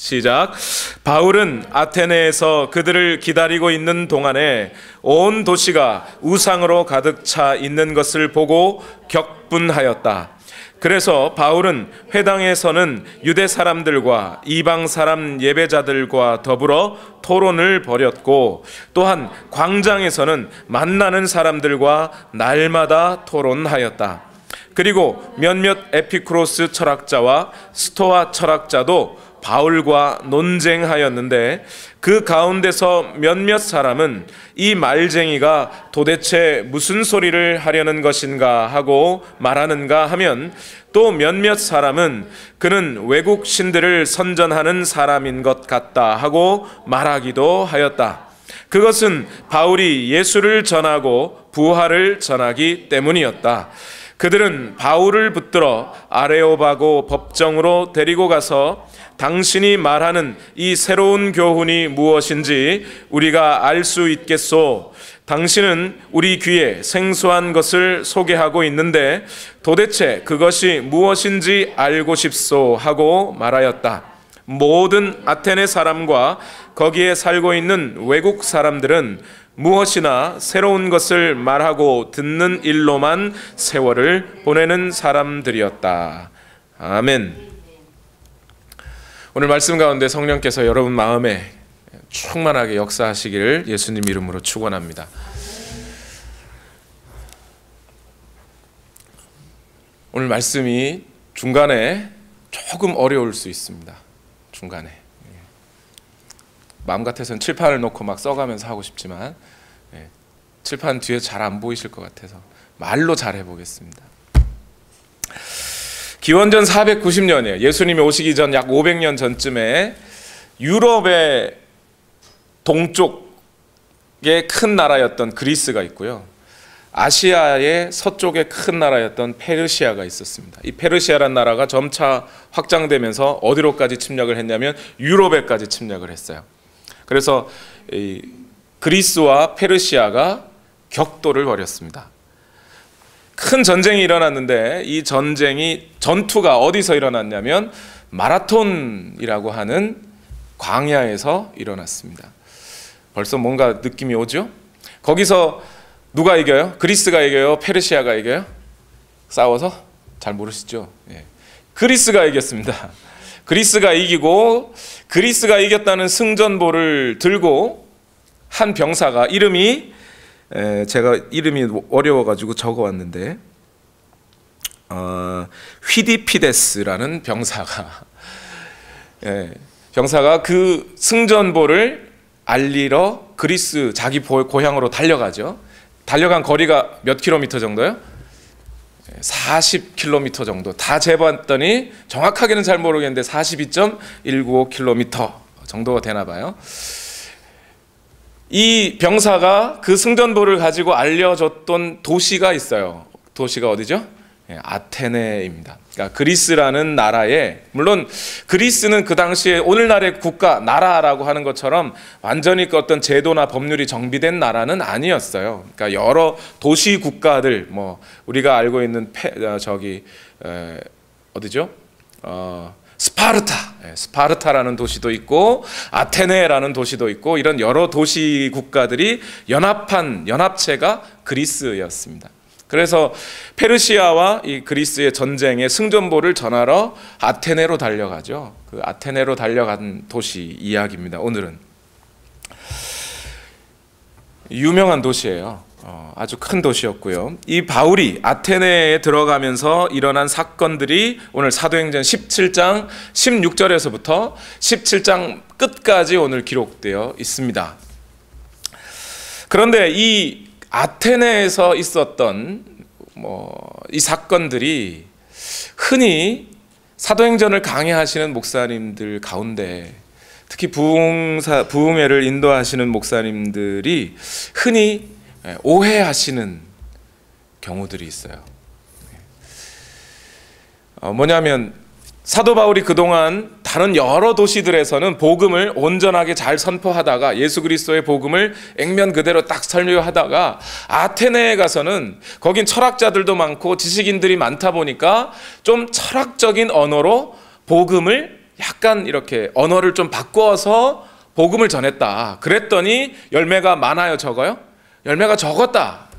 시작. 바울은 아테네에서 그들을 기다리고 있는 동안에 온 도시가 우상으로 가득 차 있는 것을 보고 격분하였다. 그래서 바울은 회당에서는 유대 사람들과 이방 사람 예배자들과 더불어 토론을 벌였고, 또한 광장에서는 만나는 사람들과 날마다 토론하였다. 그리고 몇몇 에피쿠로스 철학자와 스토아 철학자도 바울과 논쟁하였는데, 그 가운데서 몇몇 사람은 이 말쟁이가 도대체 무슨 소리를 하려는 것인가 하고 말하는가 하면, 또 몇몇 사람은 그는 외국 신들을 선전하는 사람인 것 같다 하고 말하기도 하였다. 그것은 바울이 예수를 전하고 부활을 전하기 때문이었다. 그들은 바울을 붙들어 아레오바고 법정으로 데리고 가서 당신이 말하는 이 새로운 교훈이 무엇인지 우리가 알 수 있겠소? 당신은 우리 귀에 생소한 것을 소개하고 있는데 도대체 그것이 무엇인지 알고 싶소 하고 말하였다. 모든 아테네 사람과 거기에 살고 있는 외국 사람들은 무엇이나 새로운 것을 말하고 듣는 일로만 세월을 보내는 사람들이었다. 아멘. 오늘 말씀 가운데 성령께서 여러분 마음에 충만하게 역사하시기를 예수님 이름으로 축원합니다. 오늘 말씀이 중간에 조금 어려울 수 있습니다. 중간에 마음 같아서는 칠판을 놓고 막 써가면서 하고 싶지만 칠판 뒤에 잘 안 보이실 것 같아서 말로 잘 해보겠습니다. 기원전 490년이에요. 예수님이 오시기 전 약 500년 전쯤에 유럽의 동쪽의 큰 나라였던 그리스가 있고요, 아시아의 서쪽의 큰 나라였던 페르시아가 있었습니다. 이 페르시아란 나라가 점차 확장되면서 어디로까지 침략을 했냐면 유럽에까지 침략을 했어요. 그래서 이 그리스와 페르시아가 격돌을 벌였습니다. 큰 전쟁이 일어났는데 이 전투가 어디서 일어났냐면 마라톤이라고 하는 광야에서 일어났습니다. 벌써 뭔가 느낌이 오죠? 거기서 누가 이겨요? 그리스가 이겨요? 페르시아가 이겨요? 싸워서? 잘 모르시죠? 그리스가 이겼습니다. 그리스가 이기고, 그리스가 이겼다는 승전보를 들고 한 병사가, 제가 이름이 어려워가지고 적어왔는데 휘디피데스라는 병사가 그 승전보를 알리러 그리스 자기 고향으로 달려가죠. 달려간 거리가 몇 킬로미터 정도요? 40km 정도. 다 재봤더니 정확하게는 잘 모르겠는데 42.195km 정도가 되나 봐요. 이 병사가 그 승전보를 가지고 알려줬던 도시가 있어요. 도시가 어디죠? 아테네입니다. 그러니까 그리스라는 나라에, 물론 그리스는 그 당시에 오늘날의 국가, 나라라고 하는 것처럼 완전히 그 어떤 제도나 법률이 정비된 나라는 아니었어요. 그러니까 여러 도시 국가들, 뭐 우리가 알고 있는 어디죠? 스파르타라는 도시도 있고 아테네라는 도시도 있고, 이런 여러 도시 국가들이 연합한 연합체가 그리스였습니다. 그래서 페르시아와 이 그리스의 전쟁의 승전보를 전하러 아테네로 달려가죠. 그 아테네로 달려간 도시 이야기입니다. 오늘은 유명한 도시예요. 아주 큰 도시였고요. 이 바울이 아테네에 들어가면서 일어난 사건들이 오늘 사도행전 17장 16절에서부터 17장 끝까지 오늘 기록되어 있습니다. 그런데 이 아테네에서 있었던 이 사건들이 흔히 사도행전을 강해하시는 목사님들 가운데, 특히 부흥회를 인도하시는 목사님들이 흔히 오해하시는 경우들이 있어요. 뭐냐면 사도 바울이 그동안 다른 여러 도시들에서는 복음을 온전하게 잘 선포하다가, 예수 그리스도의 복음을 액면 그대로 딱 설교하다가 아테네에 가서는 거긴 철학자들도 많고 지식인들이 많다 보니까 좀 철학적인 언어로 복음을 약간 이렇게 언어를 좀 바꿔서 복음을 전했다. 그랬더니 열매가 많아요, 적어요? 열매가 적었다.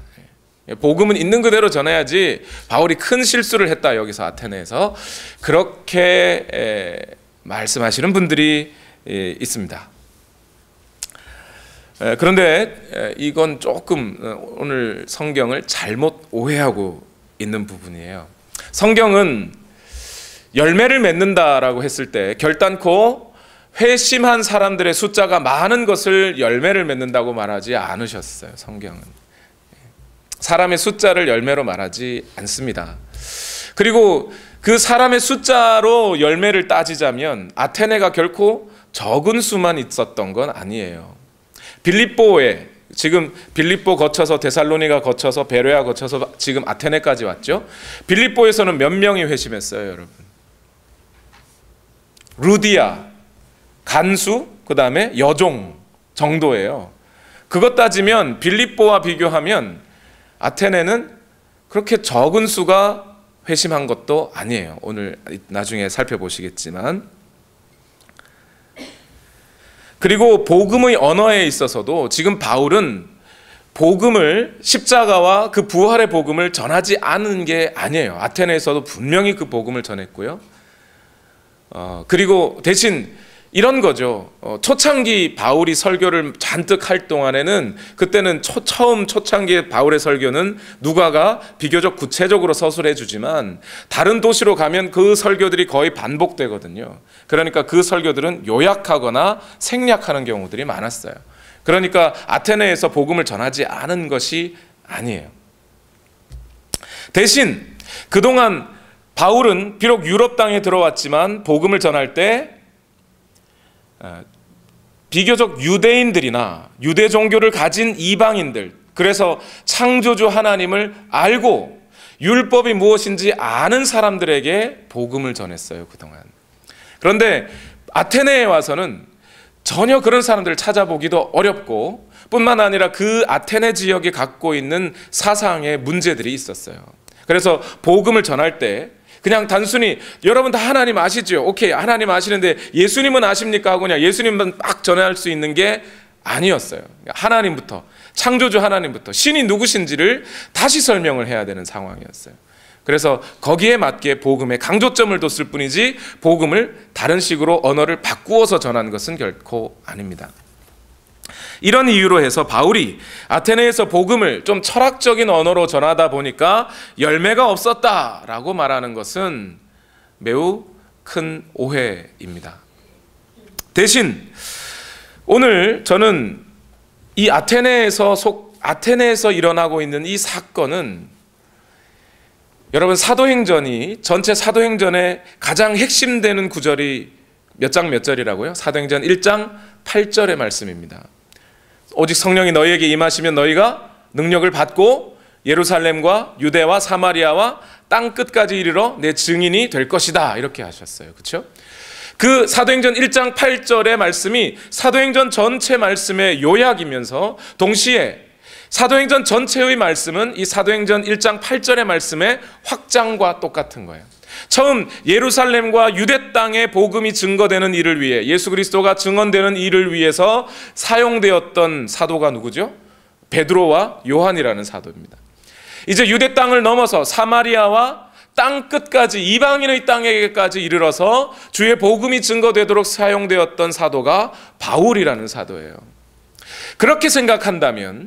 복음은 있는 그대로 전해야지 바울이 큰 실수를 했다, 여기서 아테네에서. 그렇게 말씀하시는 분들이 있습니다. 그런데 이건 조금 오늘 성경을 잘못 오해하고 있는 부분이에요. 성경은 열매를 맺는다라고 했을 때 결단코 회심한 사람들의 숫자가 많은 것을 열매를 맺는다고 말하지 않으셨어요. 성경은 사람의 숫자를 열매로 말하지 않습니다. 그리고 그 사람의 숫자로 열매를 따지자면 아테네가 결코 적은 수만 있었던 건 아니에요. 빌립보에, 지금 빌립보 거쳐서 데살로니가 거쳐서 베레아 거쳐서 지금 아테네까지 왔죠. 빌립보에서는 몇 명이 회심했어요, 여러분? 루디아, 간수, 그 다음에 여종 정도예요. 그것 따지면 빌립보와 비교하면 아테네는 그렇게 적은 수가 회심한 것도 아니에요. 오늘 나중에 살펴보시겠지만. 그리고 복음의 언어에 있어서도 지금 바울은 복음을, 십자가와 그 부활의 복음을 전하지 않은 게 아니에요. 아테네에서도 분명히 그 복음을 전했고요. 그리고 대신 이런 거죠. 초창기 바울이 설교를 잔뜩 할 동안에는, 그때는 처음 초창기 바울의 설교는 누가가 비교적 구체적으로 서술해 주지만 다른 도시로 가면 그 설교들이 거의 반복되거든요. 그러니까 그 설교들은 요약하거나 생략하는 경우들이 많았어요. 그러니까 아테네에서 복음을 전하지 않은 것이 아니에요. 대신 그동안 바울은 비록 유럽 땅에 들어왔지만 복음을 전할 때 비교적 유대인들이나 유대 종교를 가진 이방인들, 그래서 창조주 하나님을 알고 율법이 무엇인지 아는 사람들에게 복음을 전했어요, 그동안. 그런데 아테네에 와서는 전혀 그런 사람들을 찾아보기도 어렵고, 뿐만 아니라 그 아테네 지역이 갖고 있는 사상의 문제들이 있었어요. 그래서 복음을 전할 때 그냥 단순히 여러분 다 하나님 아시죠? 오케이, 하나님 아시는데 예수님은 아십니까? 하고 그냥 예수님만 막 전할 수 있는 게 아니었어요. 하나님부터, 창조주 하나님부터 신이 누구신지를 다시 설명을 해야 되는 상황이었어요. 그래서 거기에 맞게 복음에 강조점을 뒀을 뿐이지 복음을 다른 식으로 언어를 바꾸어서 전한 것은 결코 아닙니다. 이런 이유로 해서 바울이 아테네에서 복음을 좀 철학적인 언어로 전하다 보니까 열매가 없었다라고 말하는 것은 매우 큰 오해입니다. 대신 오늘 저는 이 아테네에서 일어나고 있는 이 사건은, 여러분 사도행전이, 전체 사도행전의 가장 핵심되는 구절이 몇 장 몇 절이라고요? 사도행전 1장 8절의 말씀입니다. 오직 성령이 너희에게 임하시면 너희가 능력을 받고 예루살렘과 유대와 사마리아와 땅 끝까지 이르러 내 증인이 될 것이다, 이렇게 하셨어요. 그렇죠? 그 사도행전 1장 8절의 말씀이 사도행전 전체 말씀의 요약이면서 동시에 사도행전 전체의 말씀은 이 사도행전 1장 8절의 말씀의 확장과 똑같은 거예요. 처음 예루살렘과 유대 땅에 복음이 증거되는 일을 위해, 예수 그리스도가 증언되는 일을 위해서 사용되었던 사도가 누구죠? 베드로와 요한이라는 사도입니다. 이제 유대 땅을 넘어서 사마리아와 땅 끝까지, 이방인의 땅에까지 이르러서 주의 복음이 증거되도록 사용되었던 사도가 바울이라는 사도예요. 그렇게 생각한다면요,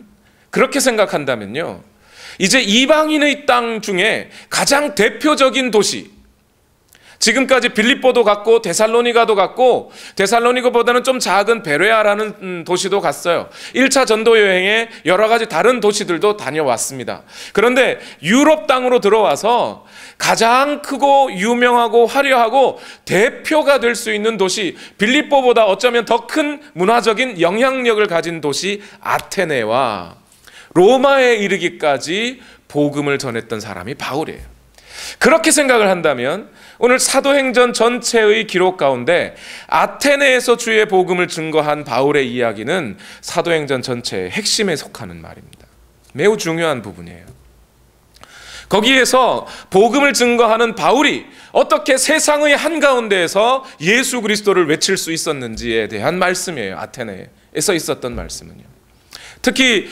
이제 이방인의 땅 중에 가장 대표적인 도시, 지금까지 빌립보도 갔고 데살로니가도 갔고, 데살로니가보다는 좀 작은 베레아라는 도시도 갔어요. 1차 전도 여행에 여러 가지 다른 도시들도 다녀왔습니다. 그런데 유럽 땅으로 들어와서 가장 크고 유명하고 화려하고 대표가 될 수 있는 도시, 빌립보보다 어쩌면 더 큰 문화적인 영향력을 가진 도시 아테네와 로마에 이르기까지 복음을 전했던 사람이 바울이에요. 그렇게 생각을 한다면 오늘 사도행전 전체의 기록 가운데 아테네에서 주의 복음을 증거한 바울의 이야기는 사도행전 전체의 핵심에 속하는 말입니다. 매우 중요한 부분이에요. 거기에서 복음을 증거하는 바울이 어떻게 세상의 한가운데에서 예수 그리스도를 외칠 수 있었는지에 대한 말씀이에요. 아테네에서 있었던 말씀은요. 특히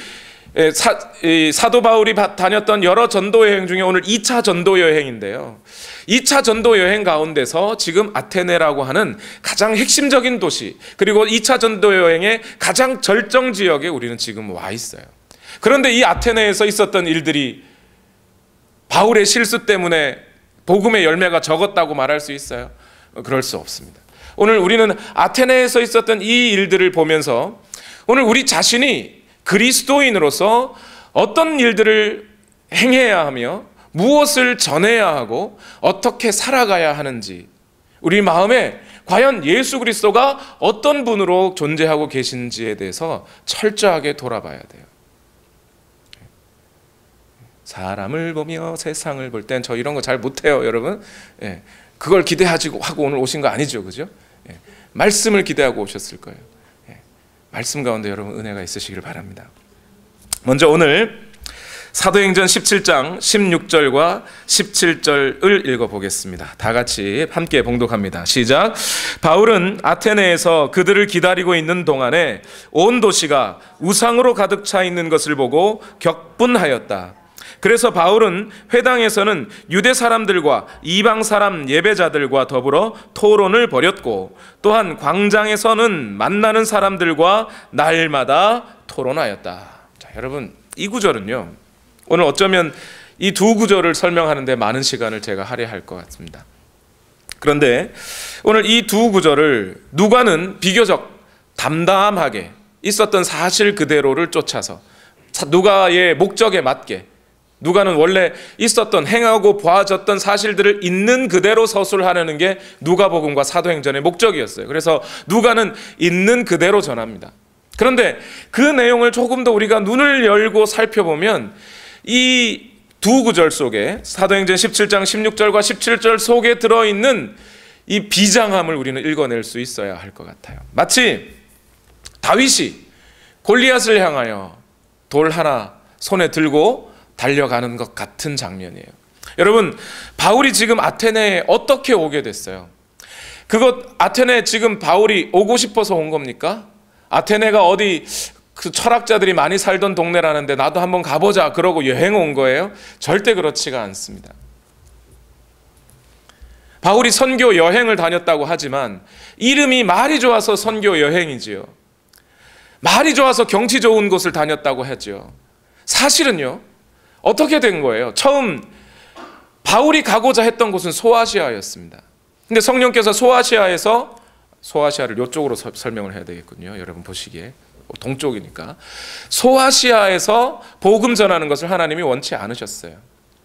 사도 바울이 다녔던 여러 전도 여행 중에 오늘 2차 전도 여행인데요. 2차 전도 여행 가운데서 지금 아테네라고 하는 가장 핵심적인 도시, 그리고 2차 전도 여행의 가장 절정 지역에 우리는 지금 와 있어요. 그런데 이 아테네에서 있었던 일들이 바울의 실수 때문에 복음의 열매가 적었다고 말할 수 있어요? 그럴 수 없습니다. 오늘 우리는 아테네에서 있었던 이 일들을 보면서 오늘 우리 자신이 그리스도인으로서 어떤 일들을 행해야 하며 무엇을 전해야 하고 어떻게 살아가야 하는지, 우리 마음에 과연 예수 그리스도가 어떤 분으로 존재하고 계신지에 대해서 철저하게 돌아봐야 돼요. 사람을 보며 세상을 볼 땐 저 이런 거 잘 못해요, 여러분. 그걸 기대하고 오늘 오신 거 아니죠, 그죠? 말씀을 기대하고 오셨을 거예요. 말씀 가운데 여러분 은혜가 있으시기를 바랍니다. 먼저 오늘 사도행전 17장 16절과 17절을 읽어보겠습니다. 다 같이 함께 봉독합니다. 시작. 바울은 아테네에서 그들을 기다리고 있는 동안에 온 도시가 우상으로 가득 차 있는 것을 보고 격분하였다. 그래서 바울은 회당에서는 유대 사람들과 이방 사람 예배자들과 더불어 토론을 벌였고, 또한 광장에서는 만나는 사람들과 날마다 토론하였다. 자, 여러분, 이 구절은요, 오늘 어쩌면 이 두 구절을 설명하는데 많은 시간을 제가 할애할 것 같습니다. 그런데 오늘 이 두 구절을 누가는 비교적 담담하게 있었던 사실 그대로를 쫓아서 누가의 목적에 맞게, 누가는 원래 있었던 행하고 보아졌던 사실들을 있는 그대로 서술하려는 게 누가복음과 사도행전의 목적이었어요. 그래서 누가는 있는 그대로 전합니다. 그런데 그 내용을 조금 더 우리가 눈을 열고 살펴보면 이 두 구절 속에, 사도행전 17장 16절과 17절 속에 들어있는 이 비장함을 우리는 읽어낼 수 있어야 할 것 같아요. 마치 다윗이 골리앗을 향하여 돌 하나 손에 들고 달려가는 것 같은 장면이에요. 여러분, 바울이 지금 아테네에 어떻게 오게 됐어요? 아테네에 지금 바울이 오고 싶어서 온 겁니까? 아테네가 어디 그 철학자들이 많이 살던 동네라는데 나도 한번 가보자 그러고 여행 온 거예요? 절대 그렇지가 않습니다. 바울이 선교 여행을 다녔다고 하지만 이름이 말이 좋아서 선교 여행이지요. 말이 좋아서 경치 좋은 곳을 다녔다고 하죠. 사실은요, 어떻게 된 거예요? 처음 바울이 가고자 했던 곳은 소아시아였습니다. 근데 성령께서 소아시아를 이쪽으로 설명을 해야 되겠군요. 여러분 보시기에 동쪽이니까 소아시아에서 복음 전하는 것을 하나님이 원치 않으셨어요.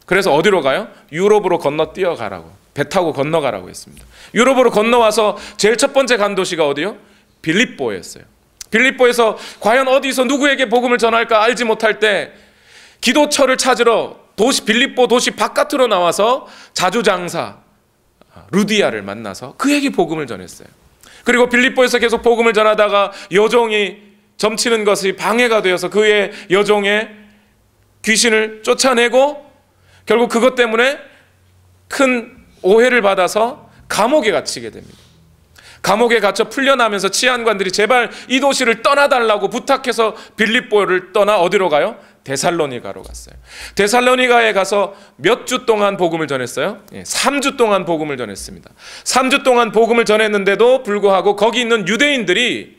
그래서 어디로 가요? 유럽으로 건너뛰어 가라고, 배 타고 건너가라고 했습니다. 유럽으로 건너와서 제일 첫 번째 간 도시가 어디요? 빌립보였어요. 빌립보에서 과연 어디서 누구에게 복음을 전할까 알지 못할 때 기도처를 찾으러 빌립보 도시 바깥으로 나와서 자주장사 루디아를 만나서 그에게 복음을 전했어요. 그리고 빌립보에서 계속 복음을 전하다가 여종이 점치는 것이 방해가 되어서 그의 여종의 귀신을 쫓아내고 결국 그것 때문에 큰 오해를 받아서 감옥에 갇히게 됩니다. 감옥에 갇혀 풀려나면서 치안관들이 제발 이 도시를 떠나달라고 부탁해서 빌립보를 떠나 어디로 가요? 데살로니가로 갔어요. 데살로니가에 가서 몇 주 동안 복음을 전했어요? 3주 동안 복음을 전했습니다. 3주 동안 복음을 전했는데도 불구하고 거기 있는 유대인들이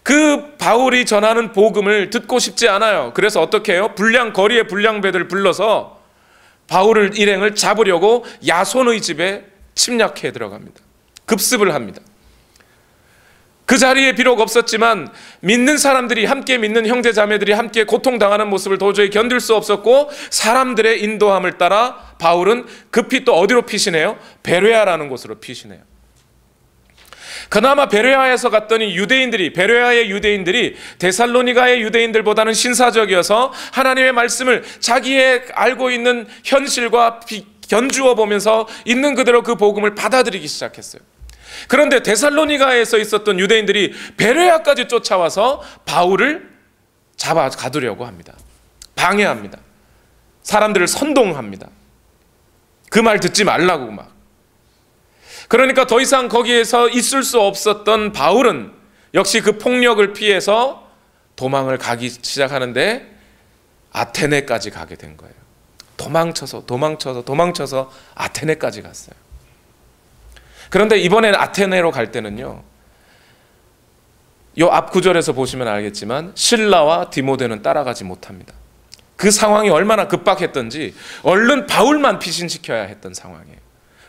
그 바울이 전하는 복음을 듣고 싶지 않아요. 그래서 어떻게 해요? 거리의 불량배들 불러서 바울을 일행을 잡으려고 야손의 집에 침략해 들어갑니다. 급습을 합니다. 그 자리에 비록 없었지만 믿는 사람들이, 함께 믿는 형제 자매들이 함께 고통당하는 모습을 도저히 견딜 수 없었고 사람들의 인도함을 따라 바울은 급히 또 어디로 피신해요? 베레아라는 곳으로 피신해요. 그나마 베레아에서 갔더니 베레아의 유대인들이 데살로니가의 유대인들보다는 신사적이어서 하나님의 말씀을 자기의 알고 있는 현실과 견주어 보면서 있는 그대로 그 복음을 받아들이기 시작했어요. 그런데 데살로니가에서 있었던 유대인들이 베레아까지 쫓아와서 바울을 잡아 가두려고 합니다. 방해합니다. 사람들을 선동합니다. 그 말 듣지 말라고 막. 그러니까 더 이상 거기에서 있을 수 없었던 바울은 역시 그 폭력을 피해서 도망을 가기 시작하는데 아테네까지 가게 된 거예요. 도망쳐서 아테네까지 갔어요. 그런데 이번엔 아테네로 갈 때는요, 요 앞 구절에서 보시면 알겠지만 실라와 디모데는 따라가지 못합니다. 그 상황이 얼마나 급박했던지 얼른 바울만 피신시켜야 했던 상황이에요.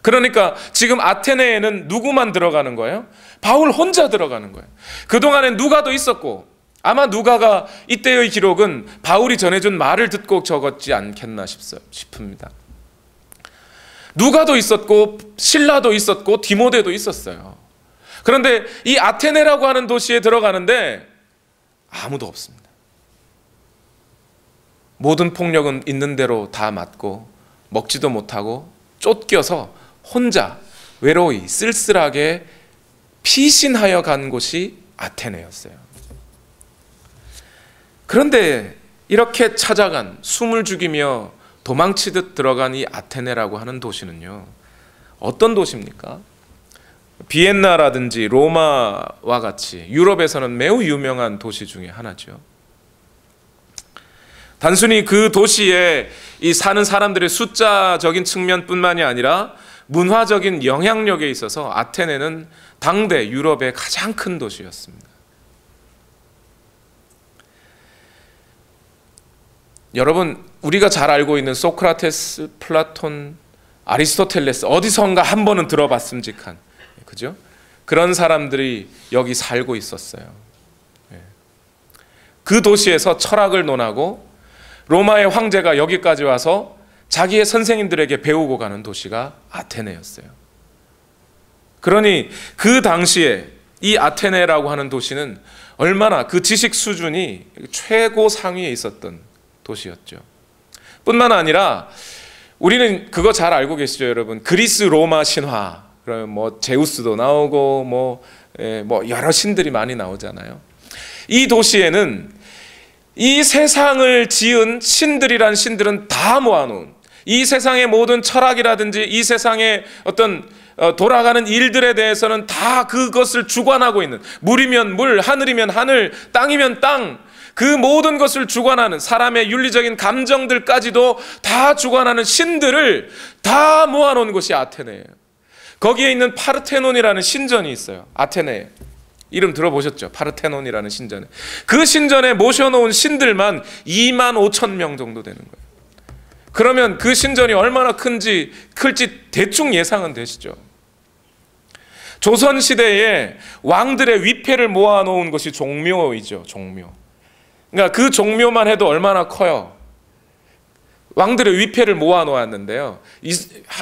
그러니까 지금 아테네에는 누구만 들어가는 거예요? 바울 혼자 들어가는 거예요. 그동안엔 누가도 있었고, 아마 누가가 이때의 기록은 바울이 전해준 말을 듣고 적었지 않겠나 싶습니다. 누가도 있었고 실라도 있었고 디모데도 있었어요. 그런데 이 아테네라고 하는 도시에 들어가는데 아무도 없습니다. 모든 폭력은 있는 대로 다 맞고 먹지도 못하고 쫓겨서 혼자 외로이 쓸쓸하게 피신하여 간 곳이 아테네였어요. 그런데 이렇게 찾아간, 숨을 죽이며 도망치듯 들어간 이 아테네라고 하는 도시는요, 어떤 도시입니까? 비엔나라든지 로마와 같이 유럽에서는 매우 유명한 도시 중에 하나죠. 단순히 그 도시에 이 사는 사람들의 숫자적인 측면뿐만이 아니라 문화적인 영향력에 있어서 아테네는 당대 유럽의 가장 큰 도시였습니다. 여러분, 우리가 잘 알고 있는 소크라테스, 플라톤, 아리스토텔레스, 어디선가 한 번은 들어봤음직한, 그죠? 그런 사람들이 여기 살고 있었어요. 그 도시에서 철학을 논하고 로마의 황제가 여기까지 와서 자기의 선생님들에게 배우고 가는 도시가 아테네였어요. 그러니 그 당시에 이 아테네라고 하는 도시는 얼마나 그 지식 수준이 최고 상위에 있었던 도시였죠. 뿐만 아니라 우리는 그거 잘 알고 계시죠, 여러분? 그리스 로마 신화, 그러면 뭐 제우스도 나오고 뭐 여러 신들이 많이 나오잖아요. 이 도시에는 이 세상을 지은 신들이란 신들은 다 모아놓은, 이 세상의 모든 철학이라든지 이 세상의 어떤 돌아가는 일들에 대해서는 다 그것을 주관하고 있는, 물이면 물, 하늘이면 하늘, 땅이면 땅, 그 모든 것을 주관하는, 사람의 윤리적인 감정들까지도 다 주관하는 신들을 다 모아놓은 곳이 아테네예요. 거기에 있는 파르테논이라는 신전이 있어요. 아테네에. 이름 들어보셨죠? 파르테논이라는 신전에. 그 신전에 모셔놓은 신들만 2만 5천 명 정도 되는 거예요. 그러면 그 신전이 얼마나 클지 대충 예상은 되시죠? 조선시대에 왕들의 위패를 모아놓은 것이 종묘이죠. 종묘. 그러니까 그 종묘만 해도 얼마나 커요. 왕들의 위패를 모아놓았는데요,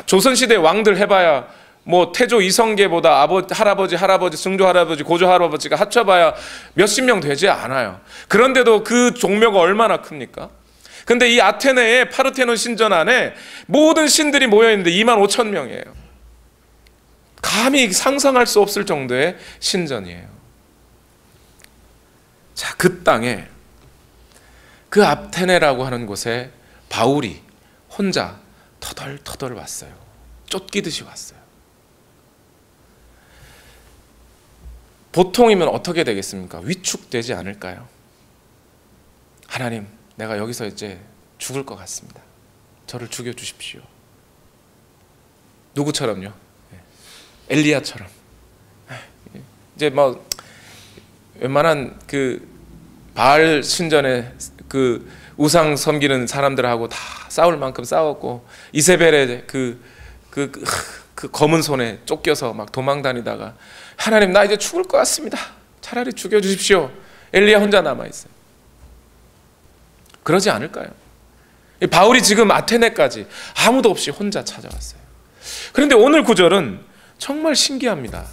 조선시대 왕들 해봐야 뭐 태조 이성계보다 할아버지, 증조 할아버지, 고조 할아버지가 합쳐봐야 몇십 명 되지 않아요. 그런데도 그 종묘가 얼마나 큽니까? 근데 이 아테네의 파르테논 신전 안에 모든 신들이 모여있는데 2만 5천 명이에요. 감히 상상할 수 없을 정도의 신전이에요. 자, 그 땅에, 그 아테네라고 하는 곳에 바울이 혼자 터덜터덜 왔어요. 쫓기듯이 왔어요. 보통이면 어떻게 되겠습니까? 위축되지 않을까요? 하나님, 내가 여기서 이제 죽을 것 같습니다. 저를 죽여주십시오. 누구처럼요? 엘리야처럼. 이제 뭐 웬만한 그 바알 신전에 그 우상 섬기는 사람들하고 다 싸울 만큼 싸웠고, 이세벨의 그 검은 손에 쫓겨서 막 도망 다니다가 하나님, 나 이제 죽을 것 같습니다. 차라리 죽여주십시오. 엘리야 혼자 남아있어요. 그러지 않을까요? 바울이 지금 아테네까지 아무도 없이 혼자 찾아왔어요. 그런데 오늘 구절은 정말 신기합니다.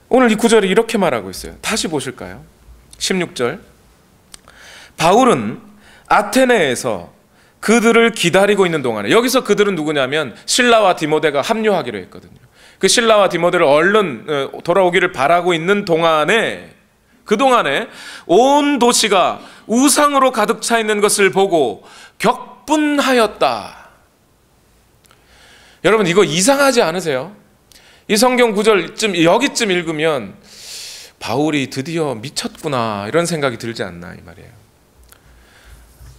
오늘 이 구절이 이렇게 말하고 있어요. 다시 보실까요? 16절. 바울은 아테네에서 그들을 기다리고 있는 동안에, 여기서 그들은 누구냐면 실라와 디모데가 합류하기로 했거든요. 그 실라와 디모데를 얼른 돌아오기를 바라고 있는 동안에, 그동안에 온 도시가 우상으로 가득 차 있는 것을 보고 격분하였다. 여러분 이거 이상하지 않으세요? 이 성경 구절쯤 여기쯤 읽으면 바울이 드디어 미쳤구나 이런 생각이 들지 않나 이 말이에요.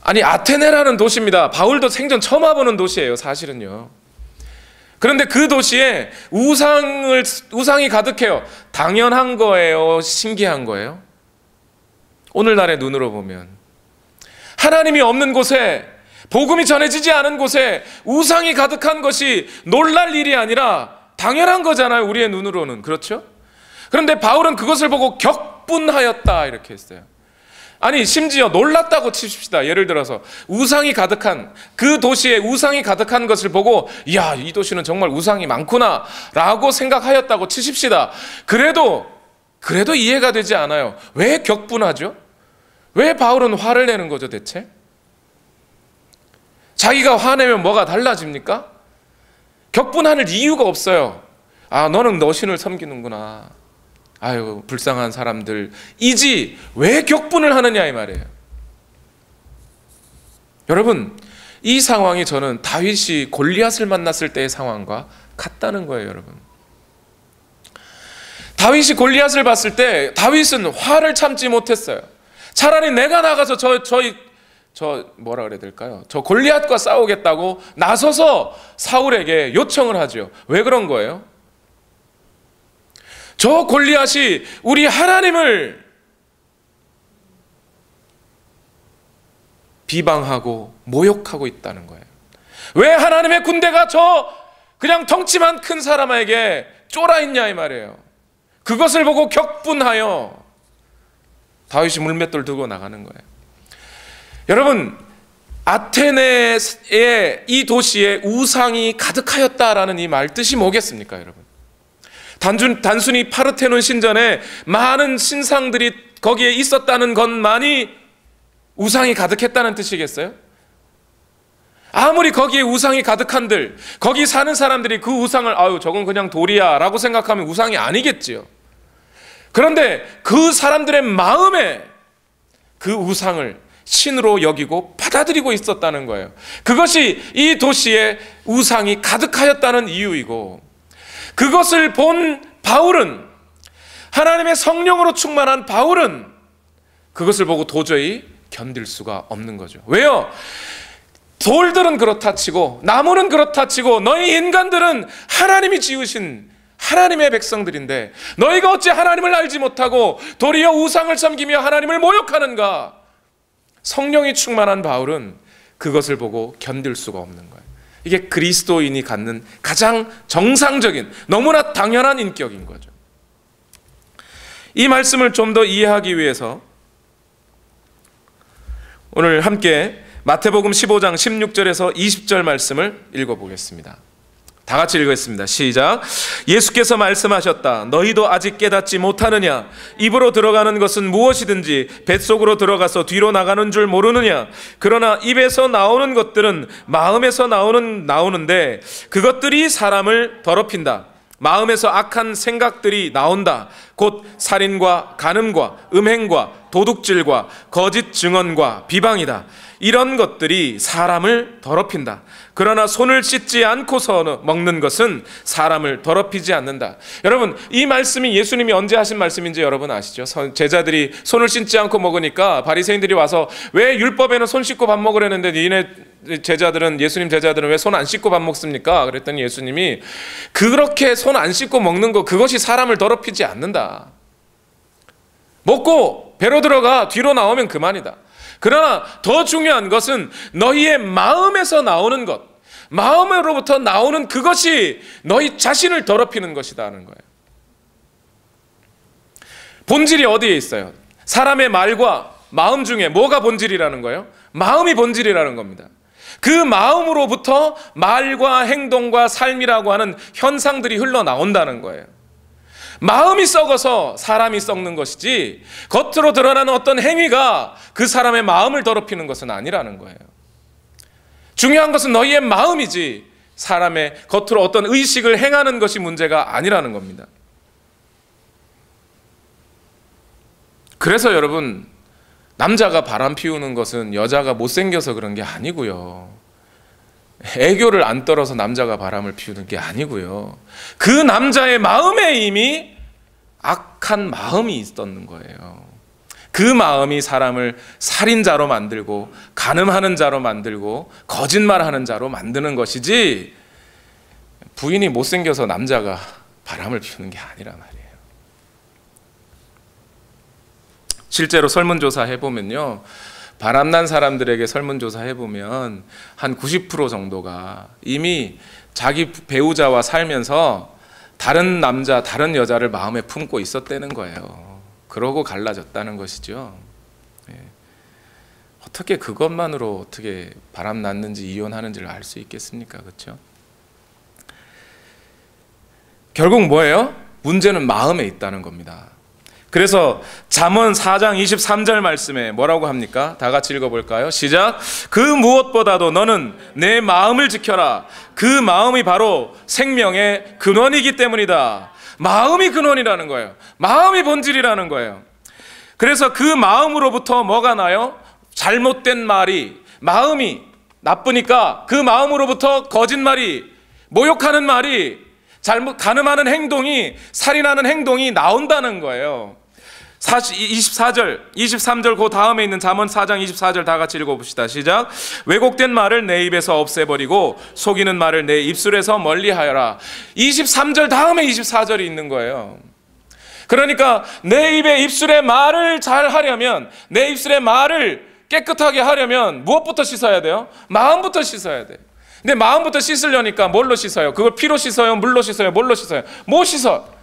아니 아테네라는 도시입니다. 바울도 생전 처음 와보는 도시예요 사실은요. 그런데 그 도시에 우상이 가득해요. 당연한 거예요? 신기한 거예요? 오늘날의 눈으로 보면 하나님이 없는 곳에, 복음이 전해지지 않은 곳에 우상이 가득한 것이 놀랄 일이 아니라 당연한 거잖아요 우리의 눈으로는. 그렇죠? 그런데 바울은 그것을 보고 격분하였다 이렇게 했어요. 아니 심지어 놀랐다고 칩시다. 예를 들어서 우상이 가득한 그 도시에 우상이 가득한 것을 보고 이야 이 도시는 정말 우상이 많구나 라고 생각하였다고 치십시다. 그래도 이해가 되지 않아요. 왜 격분하죠? 왜 바울은 화를 내는 거죠 대체? 자기가 화내면 뭐가 달라집니까? 격분할 이유가 없어요. 아 너는 너 신을 섬기는구나, 아유 불쌍한 사람들이지 왜 격분을 하느냐 이 말이에요. 여러분 이 상황이 저는 다윗이 골리앗을 만났을 때의 상황과 같다는 거예요. 여러분 다윗이 골리앗을 봤을 때 다윗은 화를 참지 못했어요. 차라리 내가 나가서 저 뭐라 그래야 될까요? 저 골리앗과 싸우겠다고 나서서 사울에게 요청을 하죠. 왜 그런 거예요? 저 골리앗이 우리 하나님을 비방하고 모욕하고 있다는 거예요. 왜 하나님의 군대가 저 그냥 덩치만 큰 사람에게 쫄아 있냐 이 말이에요. 그것을 보고 격분하여 다윗이 물맷돌 들고 나가는 거예요. 여러분 아테네의 이 도시에 우상이 가득하였다라는 이 말 뜻이 뭐겠습니까 여러분? 단순히 파르테논 신전에 많은 신상들이 거기에 있었다는 것만이 우상이 가득했다는 뜻이겠어요? 아무리 거기에 우상이 가득한들 거기 사는 사람들이 그 우상을 아유 저건 그냥 돌이야 라고 생각하면 우상이 아니겠지요. 그런데 그 사람들의 마음에 그 우상을 신으로 여기고 받아들이고 있었다는 거예요. 그것이 이 도시에 우상이 가득하였다는 이유이고, 그것을 본 바울은, 하나님의 성령으로 충만한 바울은 그것을 보고 도저히 견딜 수가 없는 거죠. 왜요? 돌들은 그렇다 치고 나무는 그렇다 치고 너희 인간들은 하나님이 지으신 하나님의 백성들인데 너희가 어찌 하나님을 알지 못하고 도리어 우상을 섬기며 하나님을 모욕하는가? 성령이 충만한 바울은 그것을 보고 견딜 수가 없는 거예요. 이게 그리스도인이 갖는 가장 정상적인, 너무나 당연한 인격인 거죠. 이 말씀을 좀 더 이해하기 위해서 오늘 함께 마태복음 15장 16절에서 20절 말씀을 읽어보겠습니다. 다 같이 읽겠습니다. 시작. 예수께서 말씀하셨다. 너희도 아직 깨닫지 못하느냐? 입으로 들어가는 것은 무엇이든지 뱃속으로 들어가서 뒤로 나가는 줄 모르느냐? 그러나 입에서 나오는 것들은 마음에서 나오는데 그것들이 사람을 더럽힌다. 마음에서 악한 생각들이 나온다. 곧 살인과 간음과 음행과 도둑질과 거짓 증언과 비방이다. 이런 것들이 사람을 더럽힌다. 그러나 손을 씻지 않고서 먹는 것은 사람을 더럽히지 않는다. 여러분, 이 말씀이 예수님이 언제 하신 말씀인지 여러분 아시죠? 제자들이 손을 씻지 않고 먹으니까 바리새인들이 와서 왜 율법에는 손 씻고 밥 먹으라는데 니네 제자들은, 예수님 제자들은 왜 손 안 씻고 밥 먹습니까? 그랬더니 예수님이 그렇게 손 안 씻고 먹는 거, 그것이 사람을 더럽히지 않는다. 먹고 배로 들어가 뒤로 나오면 그만이다. 그러나 더 중요한 것은 너희의 마음에서 나오는 것, 마음으로부터 나오는 그것이 너희 자신을 더럽히는 것이다 하는 거예요. 본질이 어디에 있어요? 사람의 말과 마음 중에 뭐가 본질이라는 거예요? 마음이 본질이라는 겁니다. 그 마음으로부터 말과 행동과 삶이라고 하는 현상들이 흘러나온다는 거예요. 마음이 썩어서 사람이 썩는 것이지 겉으로 드러나는 어떤 행위가 그 사람의 마음을 더럽히는 것은 아니라는 거예요. 중요한 것은 너희의 마음이지 사람의 겉으로 어떤 의식을 행하는 것이 문제가 아니라는 겁니다. 그래서 여러분, 남자가 바람 피우는 것은 여자가 못생겨서 그런 게 아니고요. 애교를 안 떨어서 남자가 바람을 피우는 게 아니고요. 그 남자의 마음에 이미 악한 마음이 있었는 거예요. 그 마음이 사람을 살인자로 만들고 간음하는 자로 만들고 거짓말하는 자로 만드는 것이지, 부인이 못생겨서 남자가 바람을 피우는 게 아니란 말이에요. 실제로 설문조사 해보면요, 바람난 사람들에게 설문조사 해보면 한 90% 정도가 이미 자기 배우자와 살면서 다른 남자, 다른 여자를 마음에 품고 있었다는 거예요. 그러고 갈라졌다는 것이죠. 어떻게 그것만으로 어떻게 바람 났는지 이혼하는지를 알 수 있겠습니까? 그렇죠? 결국 뭐예요? 문제는 마음에 있다는 겁니다. 그래서 잠언 4장 23절 말씀에 뭐라고 합니까? 다 같이 읽어볼까요? 시작. 그 무엇보다도 너는 내 마음을 지켜라. 그 마음이 바로 생명의 근원이기 때문이다. 마음이 근원이라는 거예요. 마음이 본질이라는 거예요. 그래서 그 마음으로부터 뭐가 나요? 잘못된 말이, 마음이 나쁘니까 그 마음으로부터 거짓말이, 모욕하는 말이, 간음하는 행동이, 살인하는 행동이 나온다는 거예요. 23절 그 다음에 있는 잠언 4장 24절 다 같이 읽어봅시다. 시작. 왜곡된 말을 내 입에서 없애버리고 속이는 말을 내 입술에서 멀리하여라. 23절 다음에 24절이 있는 거예요. 그러니까 내 입술의 말을 잘 하려면, 내 입술의 말을 깨끗하게 하려면 무엇부터 씻어야 돼요? 마음부터 씻어야 돼요. 근데 마음부터 씻으려니까 뭘로 씻어요? 그걸 피로 씻어요? 물로 씻어요? 뭘로 씻어요? 뭐 씻어?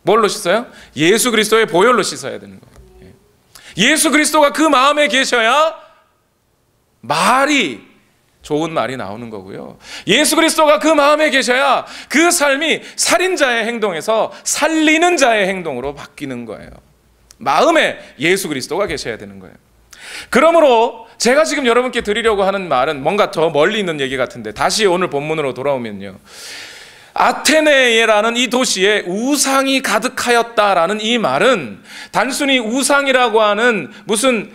뭘로 씻어요? 예수 그리스도의 보혈로 씻어야 되는 거예요. 예수 그리스도가 그 마음에 계셔야 말이, 좋은 말이 나오는 거고요. 예수 그리스도가 그 마음에 계셔야 그 삶이 살인자의 행동에서 살리는 자의 행동으로 바뀌는 거예요. 마음에 예수 그리스도가 계셔야 되는 거예요. 그러므로 제가 지금 여러분께 드리려고 하는 말은 뭔가 더 멀리 있는 얘기 같은데, 다시 오늘 본문으로 돌아오면요, 아테네라는 이 도시에 우상이 가득하였다라는 이 말은 단순히 우상이라고 하는 무슨